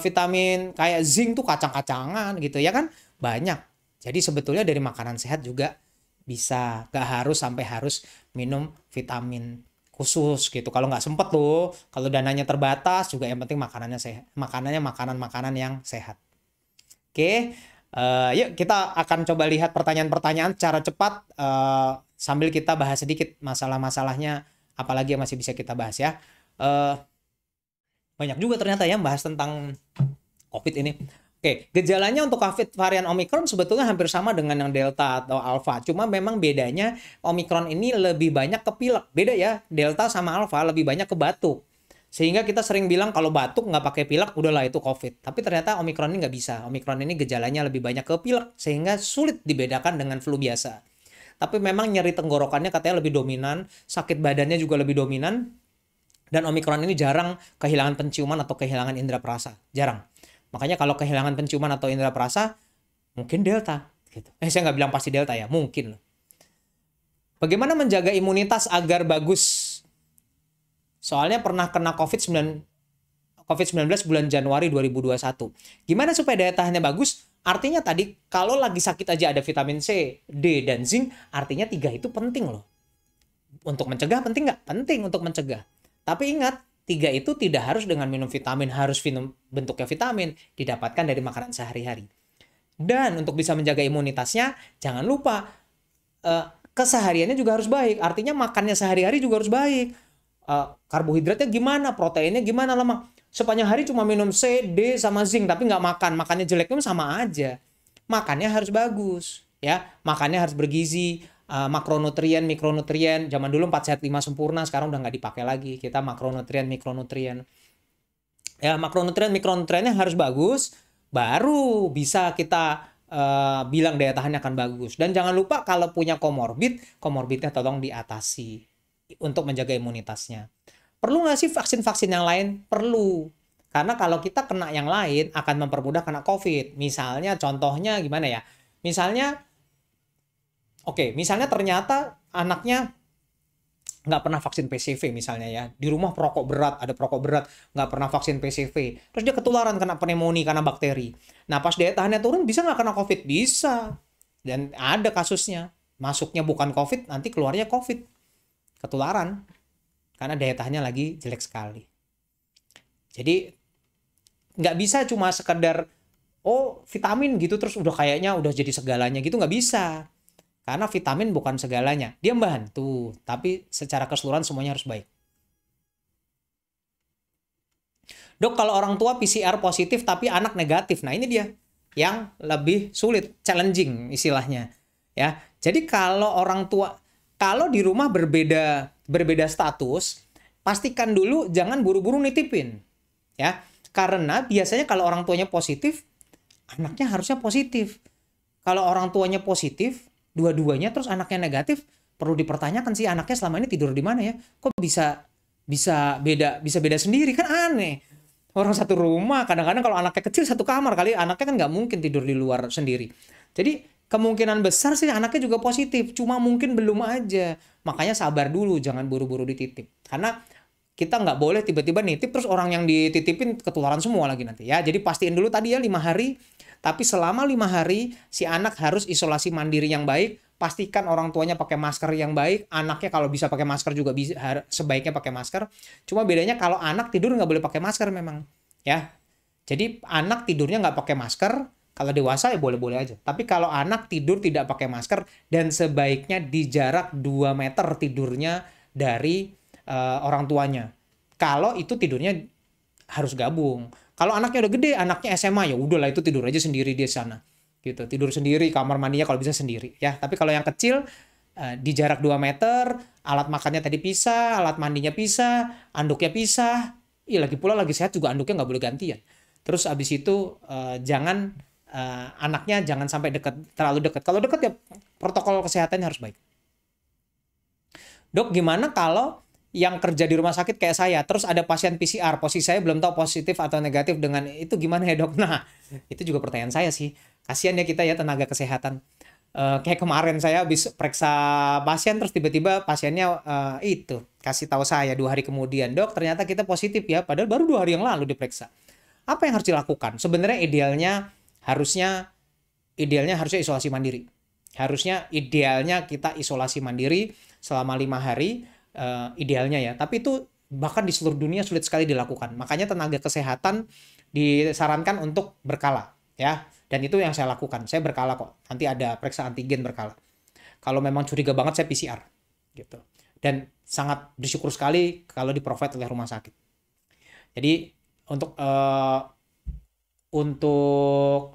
vitamin kayak zinc tuh kacang-kacangan gitu ya kan? Banyak. Jadi sebetulnya dari makanan sehat juga bisa. Gak harus sampai harus minum vitamin khusus gitu. Kalau nggak sempet tuh, kalau dananya terbatas juga yang penting makanannya sehat. Makanannya makanan-makanan yang sehat. Oke, yuk kita akan coba lihat pertanyaan-pertanyaan secara cepat sambil kita bahas sedikit masalah-masalahnya, apalagi yang masih bisa kita bahas ya. Banyak juga ternyata yang bahas tentang COVID ini. Oke, gejalanya untuk COVID varian Omicron sebetulnya hampir sama dengan yang Delta atau Alpha. Cuma memang bedanya Omicron ini lebih banyak ke pilek. Beda ya, Delta sama Alpha lebih banyak ke batuk. Sehingga kita sering bilang kalau batuk nggak pakai pilek, udahlah itu COVID. Tapi ternyata Omicron ini nggak bisa. Omicron ini gejalanya lebih banyak ke pilek, sehingga sulit dibedakan dengan flu biasa. Tapi memang nyeri tenggorokannya katanya lebih dominan, sakit badannya juga lebih dominan, dan Omicron ini jarang kehilangan penciuman atau kehilangan indera perasa. Jarang. Makanya kalau kehilangan penciuman atau indera perasa, mungkin Delta. Gitu. Saya nggak bilang pasti Delta ya, mungkin. Bagaimana menjaga imunitas agar bagus? Soalnya pernah kena COVID-19 bulan Januari 2021. Gimana supaya daya tahannya bagus? Artinya tadi kalau lagi sakit aja ada vitamin C, D, dan zinc, artinya 3 itu penting loh. Untuk mencegah penting nggak? Penting untuk mencegah. Tapi ingat, 3 itu tidak harus dengan minum vitamin, harus bentuknya vitamin, didapatkan dari makanan sehari-hari. Dan untuk bisa menjaga imunitasnya, jangan lupa kesehariannya juga harus baik. Artinya makannya sehari-hari juga harus baik. Karbohidratnya gimana, proteinnya gimana, lemak. Sepanjang hari cuma minum C, D, sama zinc, tapi nggak makan. Makannya jeleknya sama aja. Makannya harus bagus, ya. Makannya harus bergizi, makronutrien, mikronutrien. Zaman dulu 4 sehat 5 sempurna, sekarang udah nggak dipakai lagi. Kita makronutrien, mikronutrien. Ya, makronutrien, mikronutriennya harus bagus, baru bisa kita bilang daya tahannya akan bagus. Dan jangan lupa kalau punya komorbidnya tolong diatasi untuk menjaga imunitasnya. Perlu nggak sih vaksin-vaksin yang lain? Perlu. Karena kalau kita kena yang lain akan mempermudah kena COVID. Misalnya contohnya gimana ya? Misalnya ternyata anaknya nggak pernah vaksin PCV misalnya ya. Di rumah ada perokok berat, nggak pernah vaksin PCV. Terus dia ketularan kena pneumonia karena bakteri. Nah pas daya tahannya turun bisa nggak kena COVID? Bisa. Dan ada kasusnya. Masuknya bukan COVID, nanti keluarnya COVID. Ketularan karena daya tahannya lagi jelek sekali. Jadi nggak bisa cuma sekedar vitamin gitu terus udah kayaknya udah jadi segalanya gitu, nggak bisa. Karena vitamin bukan segalanya, dia membantu, tapi secara keseluruhan semuanya harus baik. Dok, kalau orang tua PCR positif tapi anak negatif, nah ini dia yang lebih sulit, challenging istilahnya, ya. Jadi kalau di rumah berbeda status, pastikan dulu jangan buru-buru nitipin. Ya. Karena biasanya kalau orang tuanya positif, anaknya harusnya positif. Kalau orang tuanya positif, dua-duanya terus anaknya negatif, perlu dipertanyakan sih anaknya selama ini tidur di mana ya? Kok bisa beda sendiri, kan aneh. Orang satu rumah, kadang-kadang kalau anaknya kecil satu kamar kali, anaknya kan nggak mungkin tidur di luar sendiri. Jadi kemungkinan besar sih anaknya juga positif, cuma mungkin belum aja. Makanya sabar dulu, jangan buru-buru dititip. Karena kita nggak boleh tiba-tiba nitip terus orang yang dititipin ketularan semua lagi nanti ya. Jadi pastiin dulu tadi ya 5 hari, tapi selama 5 hari si anak harus isolasi mandiri yang baik. Pastikan orang tuanya pakai masker yang baik, anaknya kalau bisa pakai masker juga sebaiknya pakai masker. Cuma bedanya kalau anak tidur nggak boleh pakai masker memang, ya. Jadi anak tidurnya nggak pakai masker. Kalau dewasa ya boleh-boleh aja. Tapi kalau anak tidur tidak pakai masker dan sebaiknya di jarak 2 meter tidurnya dari orang tuanya. Kalau itu tidurnya harus gabung. Kalau anaknya udah gede, anaknya SMA ya udahlah itu tidur aja sendiri di sana. Gitu, tidur sendiri, kamar mandinya kalau bisa sendiri ya. Tapi kalau yang kecil di jarak 2 meter, alat makannya tadi pisah, alat mandinya pisah, anduknya pisah. Iya lagi pula lagi sehat juga anduknya nggak boleh gantian. Terus abis itu anaknya jangan sampai terlalu dekat. Kalau dekat ya protokol kesehatannya harus baik. Dok, gimana kalau yang kerja di rumah sakit kayak saya, terus ada pasien PCR, posisi saya belum tahu positif atau negatif dengan itu gimana ya dok? Nah, itu juga pertanyaan saya sih. Kasihan ya kita ya tenaga kesehatan. Kayak kemarin saya habis periksa pasien terus tiba-tiba pasiennya itu kasih tahu saya 2 hari kemudian, dok ternyata kita positif ya, padahal baru 2 hari yang lalu diperiksa. Apa yang harus dilakukan? Sebenarnya harusnya idealnya harusnya isolasi mandiri. Harusnya idealnya kita isolasi mandiri selama 5 hari, idealnya ya. Tapi itu bahkan di seluruh dunia sulit sekali dilakukan. Makanya tenaga kesehatan disarankan untuk berkala ya. Dan itu yang saya lakukan. Saya berkala kok. Nanti ada periksa antigen berkala. Kalau memang curiga banget saya PCR gitu. Dan sangat bersyukur sekali kalau di-provide oleh rumah sakit. Jadi untuk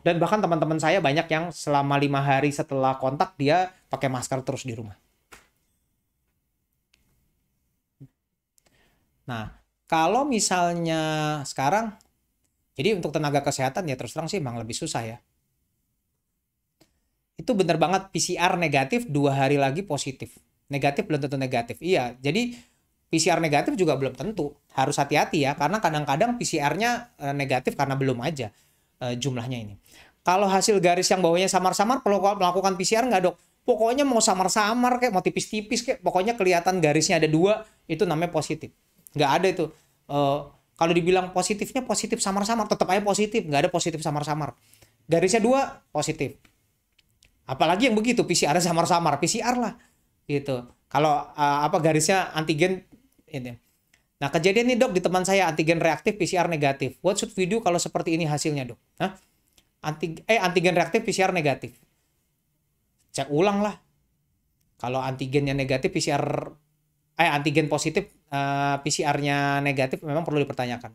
dan bahkan teman-teman saya banyak yang selama 5 hari setelah kontak dia pakai masker terus di rumah. Nah, kalau misalnya sekarang, jadi untuk tenaga kesehatan ya terus terang sih emang lebih susah ya. Itu bener banget PCR negatif 2 hari lagi positif. Negatif belum tentu negatif. Iya, jadi PCR negatif juga belum tentu. Harus hati-hati ya, karena kadang-kadang PCR-nya negatif karena belum aja jumlahnya ini. Kalau hasil garis yang bawahnya samar-samar, perlu melakukan PCR nggak dok? Pokoknya mau samar-samar kayak mau tipis-tipis kayak, pokoknya kelihatan garisnya ada 2, itu namanya positif. Nggak ada itu. Kalau dibilang positifnya positif samar-samar, tetap aja positif. Nggak ada positif samar-samar. Garisnya 2, positif. Apalagi yang begitu PCR samar-samar, PCR lah gitu. Kalau garisnya antigen ini. Nah, kejadian nih dok di teman saya antigen reaktif PCR negatif. What should we do kalau seperti ini hasilnya dok? Hah? Antigen reaktif PCR negatif. Cek ulang lah. Kalau antigennya negatif antigen positif PCR-nya negatif memang perlu dipertanyakan.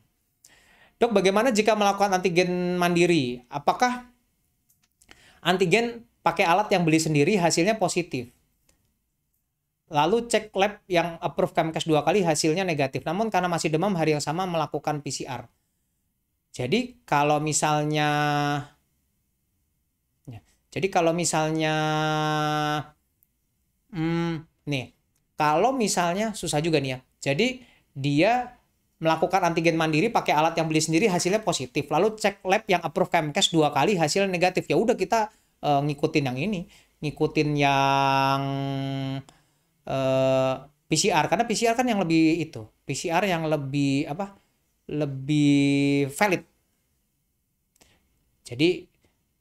Dok, bagaimana jika melakukan antigen mandiri? Apakah antigen pakai alat yang beli sendiri hasilnya positif? Lalu cek lab yang approve Kemkes 2 kali hasilnya negatif. Namun karena masih demam hari yang sama melakukan PCR. Jadi kalau misalnya kalau misalnya susah juga nih ya. Jadi dia melakukan antigen mandiri pakai alat yang beli sendiri hasilnya positif. Lalu cek lab yang approve Kemkes 2 kali hasilnya negatif. Ya udah kita ngikutin yang ini, ngikutin yang PCR, karena PCR kan yang lebih PCR yang lebih lebih valid. Jadi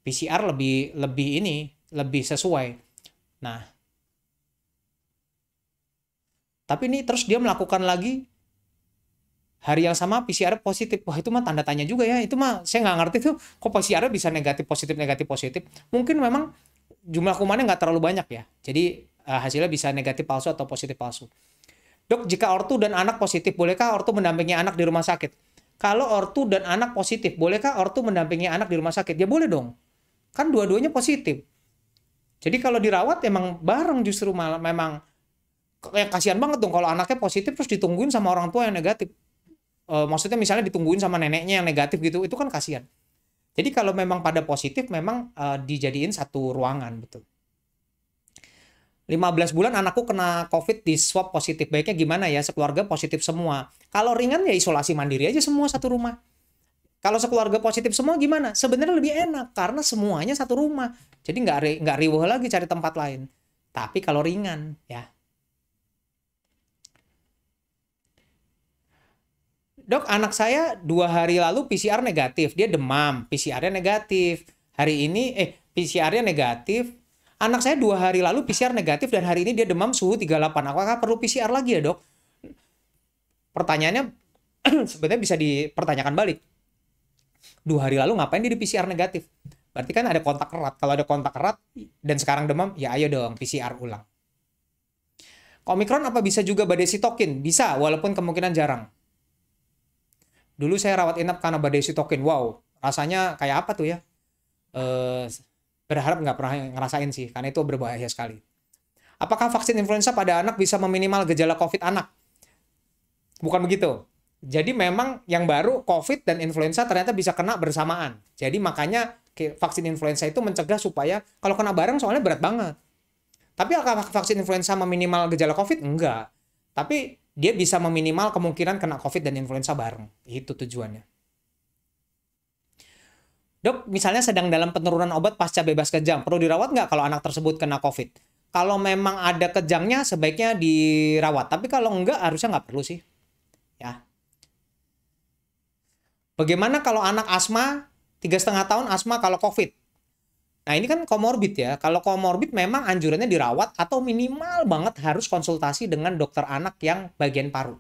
PCR lebih sesuai. Nah, tapi ini terus dia melakukan lagi hari yang sama PCR positif. Wah, itu mah tanda tanya juga ya. Itu mah saya nggak ngerti tuh kok PCR bisa negatif positif negatif positif. Mungkin memang jumlah kumannya nggak terlalu banyak ya. Jadi hasilnya bisa negatif palsu atau positif palsu. Dok, jika ortu dan anak positif, bolehkah ortu mendampingi anak di rumah sakit? Kalau ortu dan anak positif, bolehkah ortu mendampingi anak di rumah sakit? Ya boleh dong. Kan dua-duanya positif. Jadi kalau dirawat emang bareng justru malah memang kasihan banget dong kalau anaknya positif terus ditungguin sama orang tua yang negatif. Maksudnya misalnya ditungguin sama neneknya yang negatif gitu, itu kan kasihan. Jadi kalau memang pada positif memang dijadiin satu ruangan, betul. 15 bulan anakku kena COVID di swab positif. Baiknya gimana ya? Sekeluarga positif semua. Kalau ringan ya isolasi mandiri aja semua satu rumah. Kalau sekeluarga positif semua gimana? Sebenarnya lebih enak karena semuanya satu rumah. Jadi nggak riweuh lagi cari tempat lain. Tapi kalau ringan ya. Dok, anak saya 2 hari lalu PCR negatif. Dia demam, PCR-nya negatif. Hari ini PCR-nya negatif. Anak saya 2 hari lalu PCR negatif dan hari ini dia demam suhu 38. Apakah perlu PCR lagi ya dok? Pertanyaannya sebenarnya bisa dipertanyakan balik. 2 hari lalu ngapain dia di PCR negatif? Berarti kan ada kontak erat. Kalau ada kontak erat dan sekarang demam, ya ayo dong PCR ulang. Omikron apa bisa juga badai sitokin? Bisa, walaupun kemungkinan jarang. Dulu saya rawat inap karena badai sitokin. Wow, rasanya kayak apa tuh ya? Berharap nggak pernah ngerasain sih, karena itu berbahaya sekali. Apakah vaksin influenza pada anak bisa meminimal gejala COVID anak? Bukan begitu. Jadi memang yang baru COVID dan influenza ternyata bisa kena bersamaan. Jadi makanya vaksin influenza itu mencegah supaya kalau kena bareng soalnya berat banget. Tapi apakah vaksin influenza meminimal gejala COVID? Enggak. Tapi dia bisa meminimal kemungkinan kena COVID dan influenza bareng. Itu tujuannya. Dok, misalnya sedang dalam penurunan obat pasca bebas kejang, perlu dirawat nggak kalau anak tersebut kena COVID? Kalau memang ada kejangnya, sebaiknya dirawat. Tapi kalau enggak, harusnya nggak perlu sih. Ya. Bagaimana kalau anak asma, 3,5 tahun asma kalau COVID? Nah, ini kan komorbid ya. Kalau komorbid memang anjurannya dirawat atau minimal banget harus konsultasi dengan dokter anak yang bagian paru.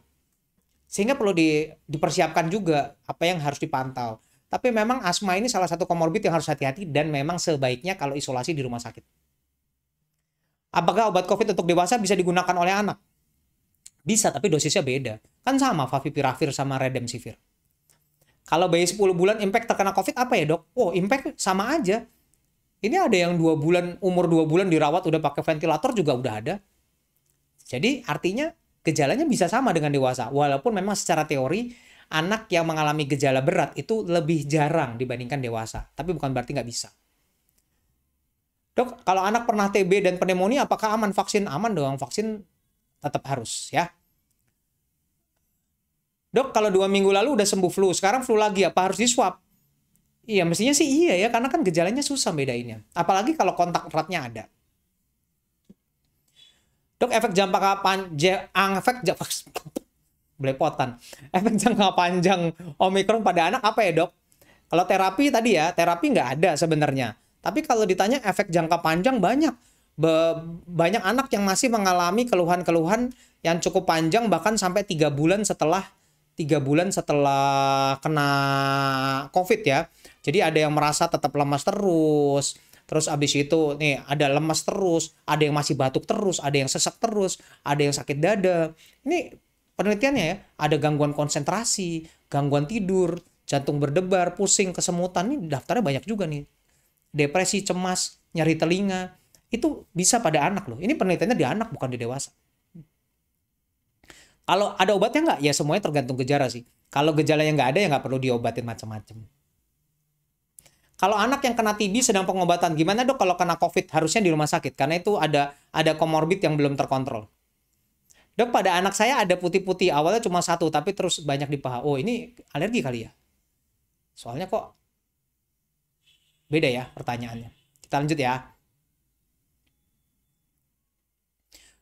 Sehingga perlu dipersiapkan juga apa yang harus dipantau. Tapi memang asma ini salah satu komorbid yang harus hati-hati dan memang sebaiknya kalau isolasi di rumah sakit. Apakah obat COVID untuk dewasa bisa digunakan oleh anak? Bisa, tapi dosisnya beda. Kan sama Favipiravir sama Remdesivir. Kalau bayi 10 bulan impact terkena COVID apa ya, Dok? Oh, impact sama aja. Ini ada yang 2 bulan, umur 2 bulan dirawat udah pakai ventilator juga udah ada. Jadi artinya gejalanya bisa sama dengan dewasa. Walaupun memang secara teori anak yang mengalami gejala berat itu lebih jarang dibandingkan dewasa. Tapi bukan berarti nggak bisa. Dok, kalau anak pernah TB dan pneumonia apakah aman vaksin? Aman dong, vaksin tetap harus ya. Dok, kalau 2 minggu lalu udah sembuh flu, sekarang flu lagi, apa harus di swab? Iya, mestinya sih iya ya, karena kan gejalanya susah bedainnya. Apalagi kalau kontak eratnya ada. Dok, efek jangka panjang, belepotan. Efek jangka panjang Omikron pada anak apa ya, Dok? Kalau terapi tadi ya, terapi nggak ada sebenarnya. Tapi kalau ditanya efek jangka panjang banyak. Banyak anak yang masih mengalami keluhan-keluhan yang cukup panjang bahkan sampai 3 bulan setelah kena COVID ya. Jadi ada yang merasa tetap lemas terus abis itu nih ada lemas terus, ada yang masih batuk terus, ada yang sesak terus, ada yang sakit dada. Ini penelitiannya ya, ada gangguan konsentrasi, gangguan tidur, jantung berdebar, pusing, kesemutan. Ini daftarnya banyak juga nih. Depresi, cemas, nyeri telinga. Itu bisa pada anak loh. Ini penelitiannya di anak bukan di dewasa. Kalau ada obatnya nggak? Ya semuanya tergantung gejala sih. Kalau gejalanya nggak ada ya nggak perlu diobatin macam-macam. Kalau anak yang kena TB sedang pengobatan, gimana dok kalau kena COVID? Harusnya di rumah sakit karena itu ada komorbid yang belum terkontrol. Dok, pada anak saya ada putih-putih, awalnya cuma satu tapi terus banyak di paha. Oh, ini alergi kali ya? Soalnya kok beda ya pertanyaannya. Kita lanjut ya.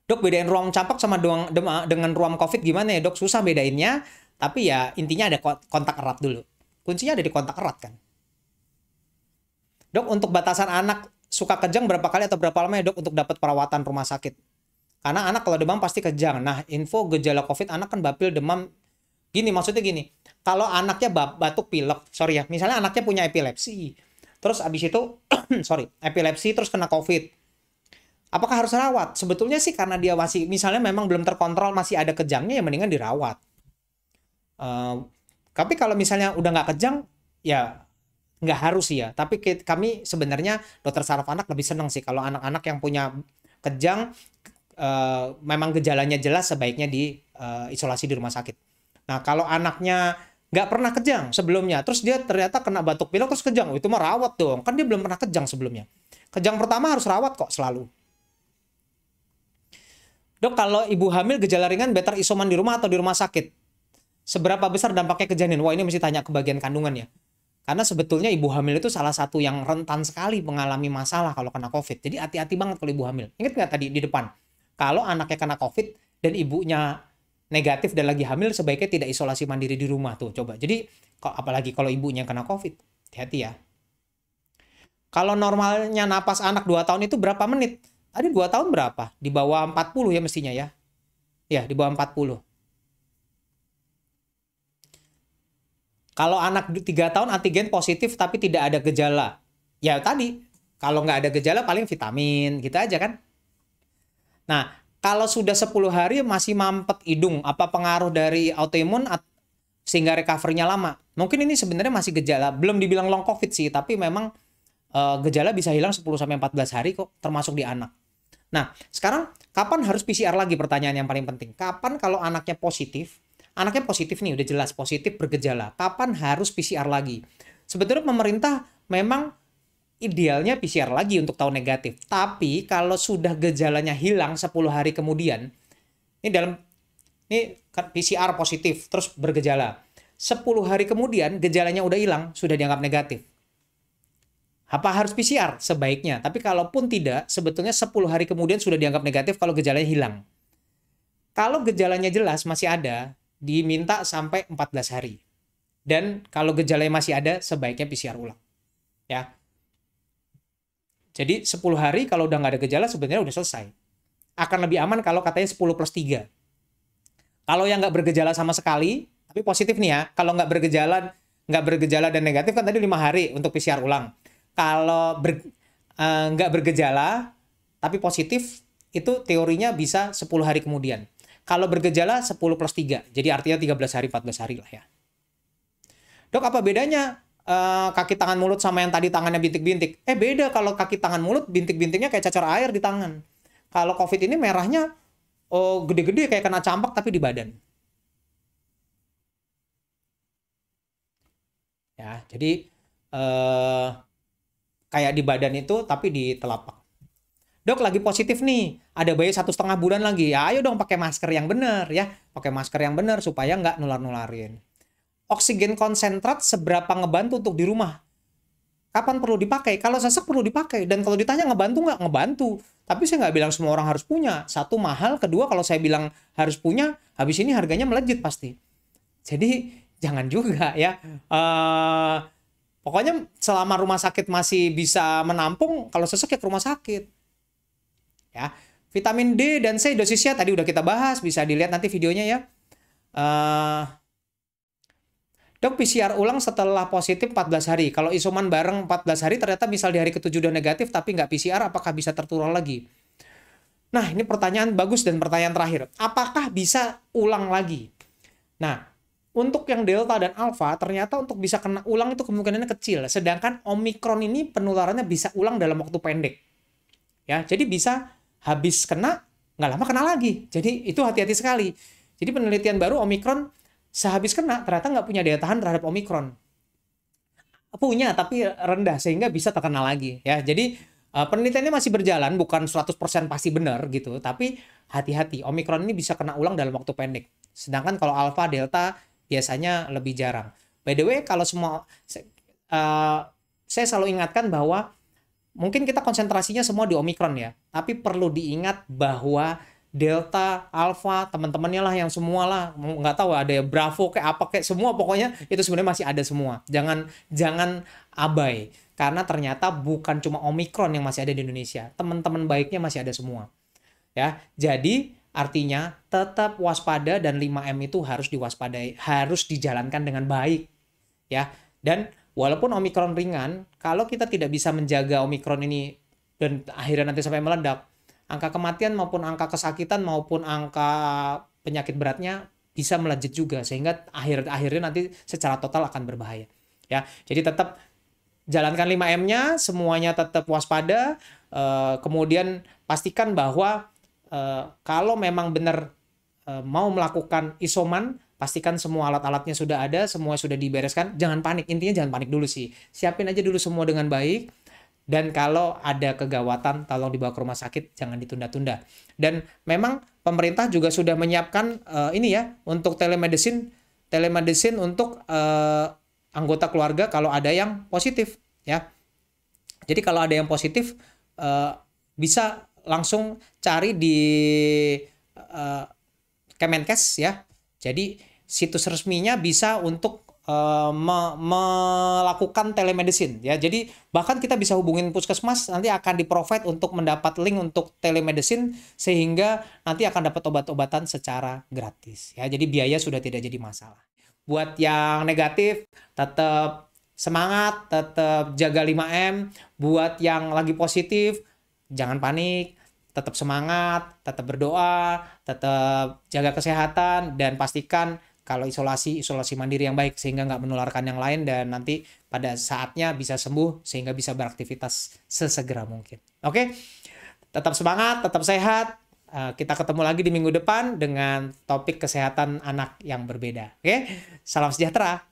Dok, bedain ruam campak sama dengan ruam COVID gimana ya dok? Susah bedainnya, tapi ya intinya ada kontak erat dulu. Kuncinya ada di kontak erat kan. Dok, untuk batasan anak suka kejang berapa kali atau berapa lama ya dok untuk dapat perawatan rumah sakit? Karena anak kalau demam pasti kejang. Nah, info gejala COVID anak kan bapil demam. Gini, maksudnya gini. Kalau anaknya batuk pilek, sorry ya, misalnya anaknya punya epilepsi. Terus abis itu, sorry, epilepsi terus kena COVID. Apakah harus rawat? Sebetulnya sih karena dia masih, misalnya memang belum terkontrol, masih ada kejangnya, ya mendingan dirawat. Uh, tapi kalau misalnya udah nggak kejang, ya nggak harus ya. Tapi kami sebenarnya dokter saraf anak lebih seneng sih kalau anak-anak yang punya kejang, memang gejalanya jelas sebaiknya di isolasi di rumah sakit. Nah kalau anaknya nggak pernah kejang sebelumnya, terus dia ternyata kena batuk pilek terus kejang, itu mah rawat dong. Kan dia belum pernah kejang sebelumnya. Kejang pertama harus rawat kok selalu. Dok, kalau ibu hamil gejala ringan better isoman di rumah atau di rumah sakit? Seberapa besar dampaknya ke janin? Wah, ini mesti tanya ke bagian kandungan ya. Karena sebetulnya ibu hamil itu salah satu yang rentan sekali mengalami masalah kalau kena COVID. Jadi hati-hati banget kalau ibu hamil. Ingat nggak tadi di depan? Kalau anaknya kena COVID dan ibunya negatif dan lagi hamil, sebaiknya tidak isolasi mandiri di rumah tuh. Coba. Jadi apalagi kalau ibunya kena COVID. Hati-hati ya. Kalau normalnya napas anak 2 tahun itu berapa menit? Tadi 2 tahun berapa? Di bawah 40 ya mestinya ya. Ya, di bawah 40. Kalau anak 3 tahun antigen positif tapi tidak ada gejala. Ya tadi, kalau nggak ada gejala paling vitamin, gitu aja kan. Nah, kalau sudah 10 hari masih mampet hidung, apa pengaruh dari autoimun sehingga recovery-nya lama? Mungkin ini sebenarnya masih gejala, belum dibilang long COVID sih, tapi memang gejala bisa hilang 10-14 hari kok, termasuk di anak. Nah, sekarang kapan harus PCR lagi? Pertanyaan yang paling penting. Kapan kalau anaknya positif? Anaknya positif nih, udah jelas positif bergejala. Kapan harus PCR lagi? Sebetulnya pemerintah memang idealnya PCR lagi untuk tahu negatif. Tapi kalau sudah gejalanya hilang 10 hari kemudian, ini PCR positif terus bergejala. 10 hari kemudian gejalanya udah hilang, sudah dianggap negatif. Apa harus PCR? Sebaiknya. Tapi kalaupun tidak, sebetulnya 10 hari kemudian sudah dianggap negatif kalau gejalanya hilang. Kalau gejalanya jelas masih ada, diminta sampai 14 hari. Dan kalau gejalanya masih ada, sebaiknya PCR ulang. Ya. Jadi 10 hari kalau udah nggak ada gejala sebenarnya udah selesai. Akan lebih aman kalau katanya 10 plus 3. Kalau yang nggak bergejala sama sekali, tapi positif nih ya, kalau nggak bergejala dan negatif kan tadi 5 hari untuk PCR ulang. Kalau nggak bergejala tapi positif, itu teorinya bisa 10 hari kemudian. Kalau bergejala 10 plus 3, jadi artinya 13 hari, 14 hari lah ya. Dok, apa bedanya kaki tangan mulut sama yang tadi tangannya bintik-bintik? Beda, kalau kaki tangan mulut bintik-bintiknya kayak cacar air di tangan. Kalau COVID ini merahnya gede-gede kayak kena campak tapi di badan. Ya, jadi kayak di badan itu tapi di telapak. Dok, lagi positif nih, ada bayi 1,5 bulan lagi. Ya, ayo dong pakai masker yang benar ya, pakai masker yang benar supaya nggak nular-nularin. Oksigen konsentrat seberapa ngebantu untuk di rumah? Kapan perlu dipakai? Kalau sesek perlu dipakai. Dan kalau ditanya ngebantu nggak? Ngebantu. Tapi saya nggak bilang semua orang harus punya. Satu, mahal. Kedua, kalau saya bilang harus punya, habis ini harganya melejit pasti. Jadi jangan juga ya. Pokoknya selama rumah sakit masih bisa menampung, kalau sesek ya ke rumah sakit. Ya, vitamin D dan C dosisnya tadi udah kita bahas, bisa dilihat nanti videonya ya. Dok, PCR ulang setelah positif 14 hari. Kalau isoman bareng 14 hari, ternyata misal di hari ke-7 udah negatif tapi nggak PCR, apakah bisa tertular lagi? Nah, ini pertanyaan bagus dan pertanyaan terakhir. Apakah bisa ulang lagi? Nah, untuk yang Delta dan Alpha, ternyata untuk bisa kena ulang itu kemungkinannya kecil. Sedangkan Omicron ini penularannya bisa ulang dalam waktu pendek. Ya, jadi bisa habis kena, nggak lama kena lagi. Jadi itu hati-hati sekali. Jadi penelitian baru Omicron sehabis kena ternyata nggak punya daya tahan terhadap Omicron. Punya tapi rendah sehingga bisa terkena lagi ya. Jadi penelitiannya masih berjalan, bukan 100% pasti benar gitu, tapi hati-hati, Omicron ini bisa kena ulang dalam waktu pendek. Sedangkan kalau Alpha, Delta biasanya lebih jarang. By the way, kalau semua saya selalu ingatkan bahwa mungkin kita konsentrasinya semua di Omicron ya, tapi perlu diingat bahwa Delta, Alpha, teman-temannya lah yang semua lah, nggak tahu ada ya Bravo kayak apa kayak semua, pokoknya itu sebenarnya masih ada semua. Jangan abai, karena ternyata bukan cuma Omicron yang masih ada di Indonesia, teman-teman baiknya masih ada semua. Ya, jadi artinya tetap waspada dan 5M itu harus diwaspadai, harus dijalankan dengan baik. Ya, dan walaupun Omicron ringan, kalau kita tidak bisa menjaga Omicron ini dan akhirnya nanti sampai meledak, angka kematian maupun angka kesakitan maupun angka penyakit beratnya bisa melejit juga, sehingga akhirnya nanti secara total akan berbahaya. Ya, jadi tetap jalankan 5M-nya, semuanya tetap waspada, kemudian pastikan bahwa kalau memang benar mau melakukan isoman, pastikan semua alat-alatnya sudah ada, semua sudah dibereskan, jangan panik, intinya jangan panik dulu sih. Siapin aja dulu semua dengan baik. Dan kalau ada kegawatan, tolong dibawa ke rumah sakit, jangan ditunda-tunda. Dan memang pemerintah juga sudah menyiapkan ini ya, untuk telemedicine untuk anggota keluarga kalau ada yang positif ya. Jadi kalau ada yang positif bisa langsung cari di Kemenkes ya. Jadi situs resminya bisa untuk melakukan telemedicine ya. Jadi bahkan kita bisa hubungin puskesmas, nanti akan di-provide untuk mendapat link untuk telemedicine sehingga nanti akan dapat obat-obatan secara gratis ya. Jadi biaya sudah tidak jadi masalah. Buat yang negatif tetap semangat, tetap jaga 5M. Buat yang lagi positif jangan panik, tetap semangat, tetap berdoa, tetap jaga kesehatan, dan pastikan kalau isolasi mandiri yang baik sehingga nggak menularkan yang lain, dan nanti pada saatnya bisa sembuh sehingga bisa beraktivitas sesegera mungkin. Oke, tetap semangat, tetap sehat. Kita ketemu lagi di minggu depan dengan topik kesehatan anak yang berbeda. Oke, salam sejahtera.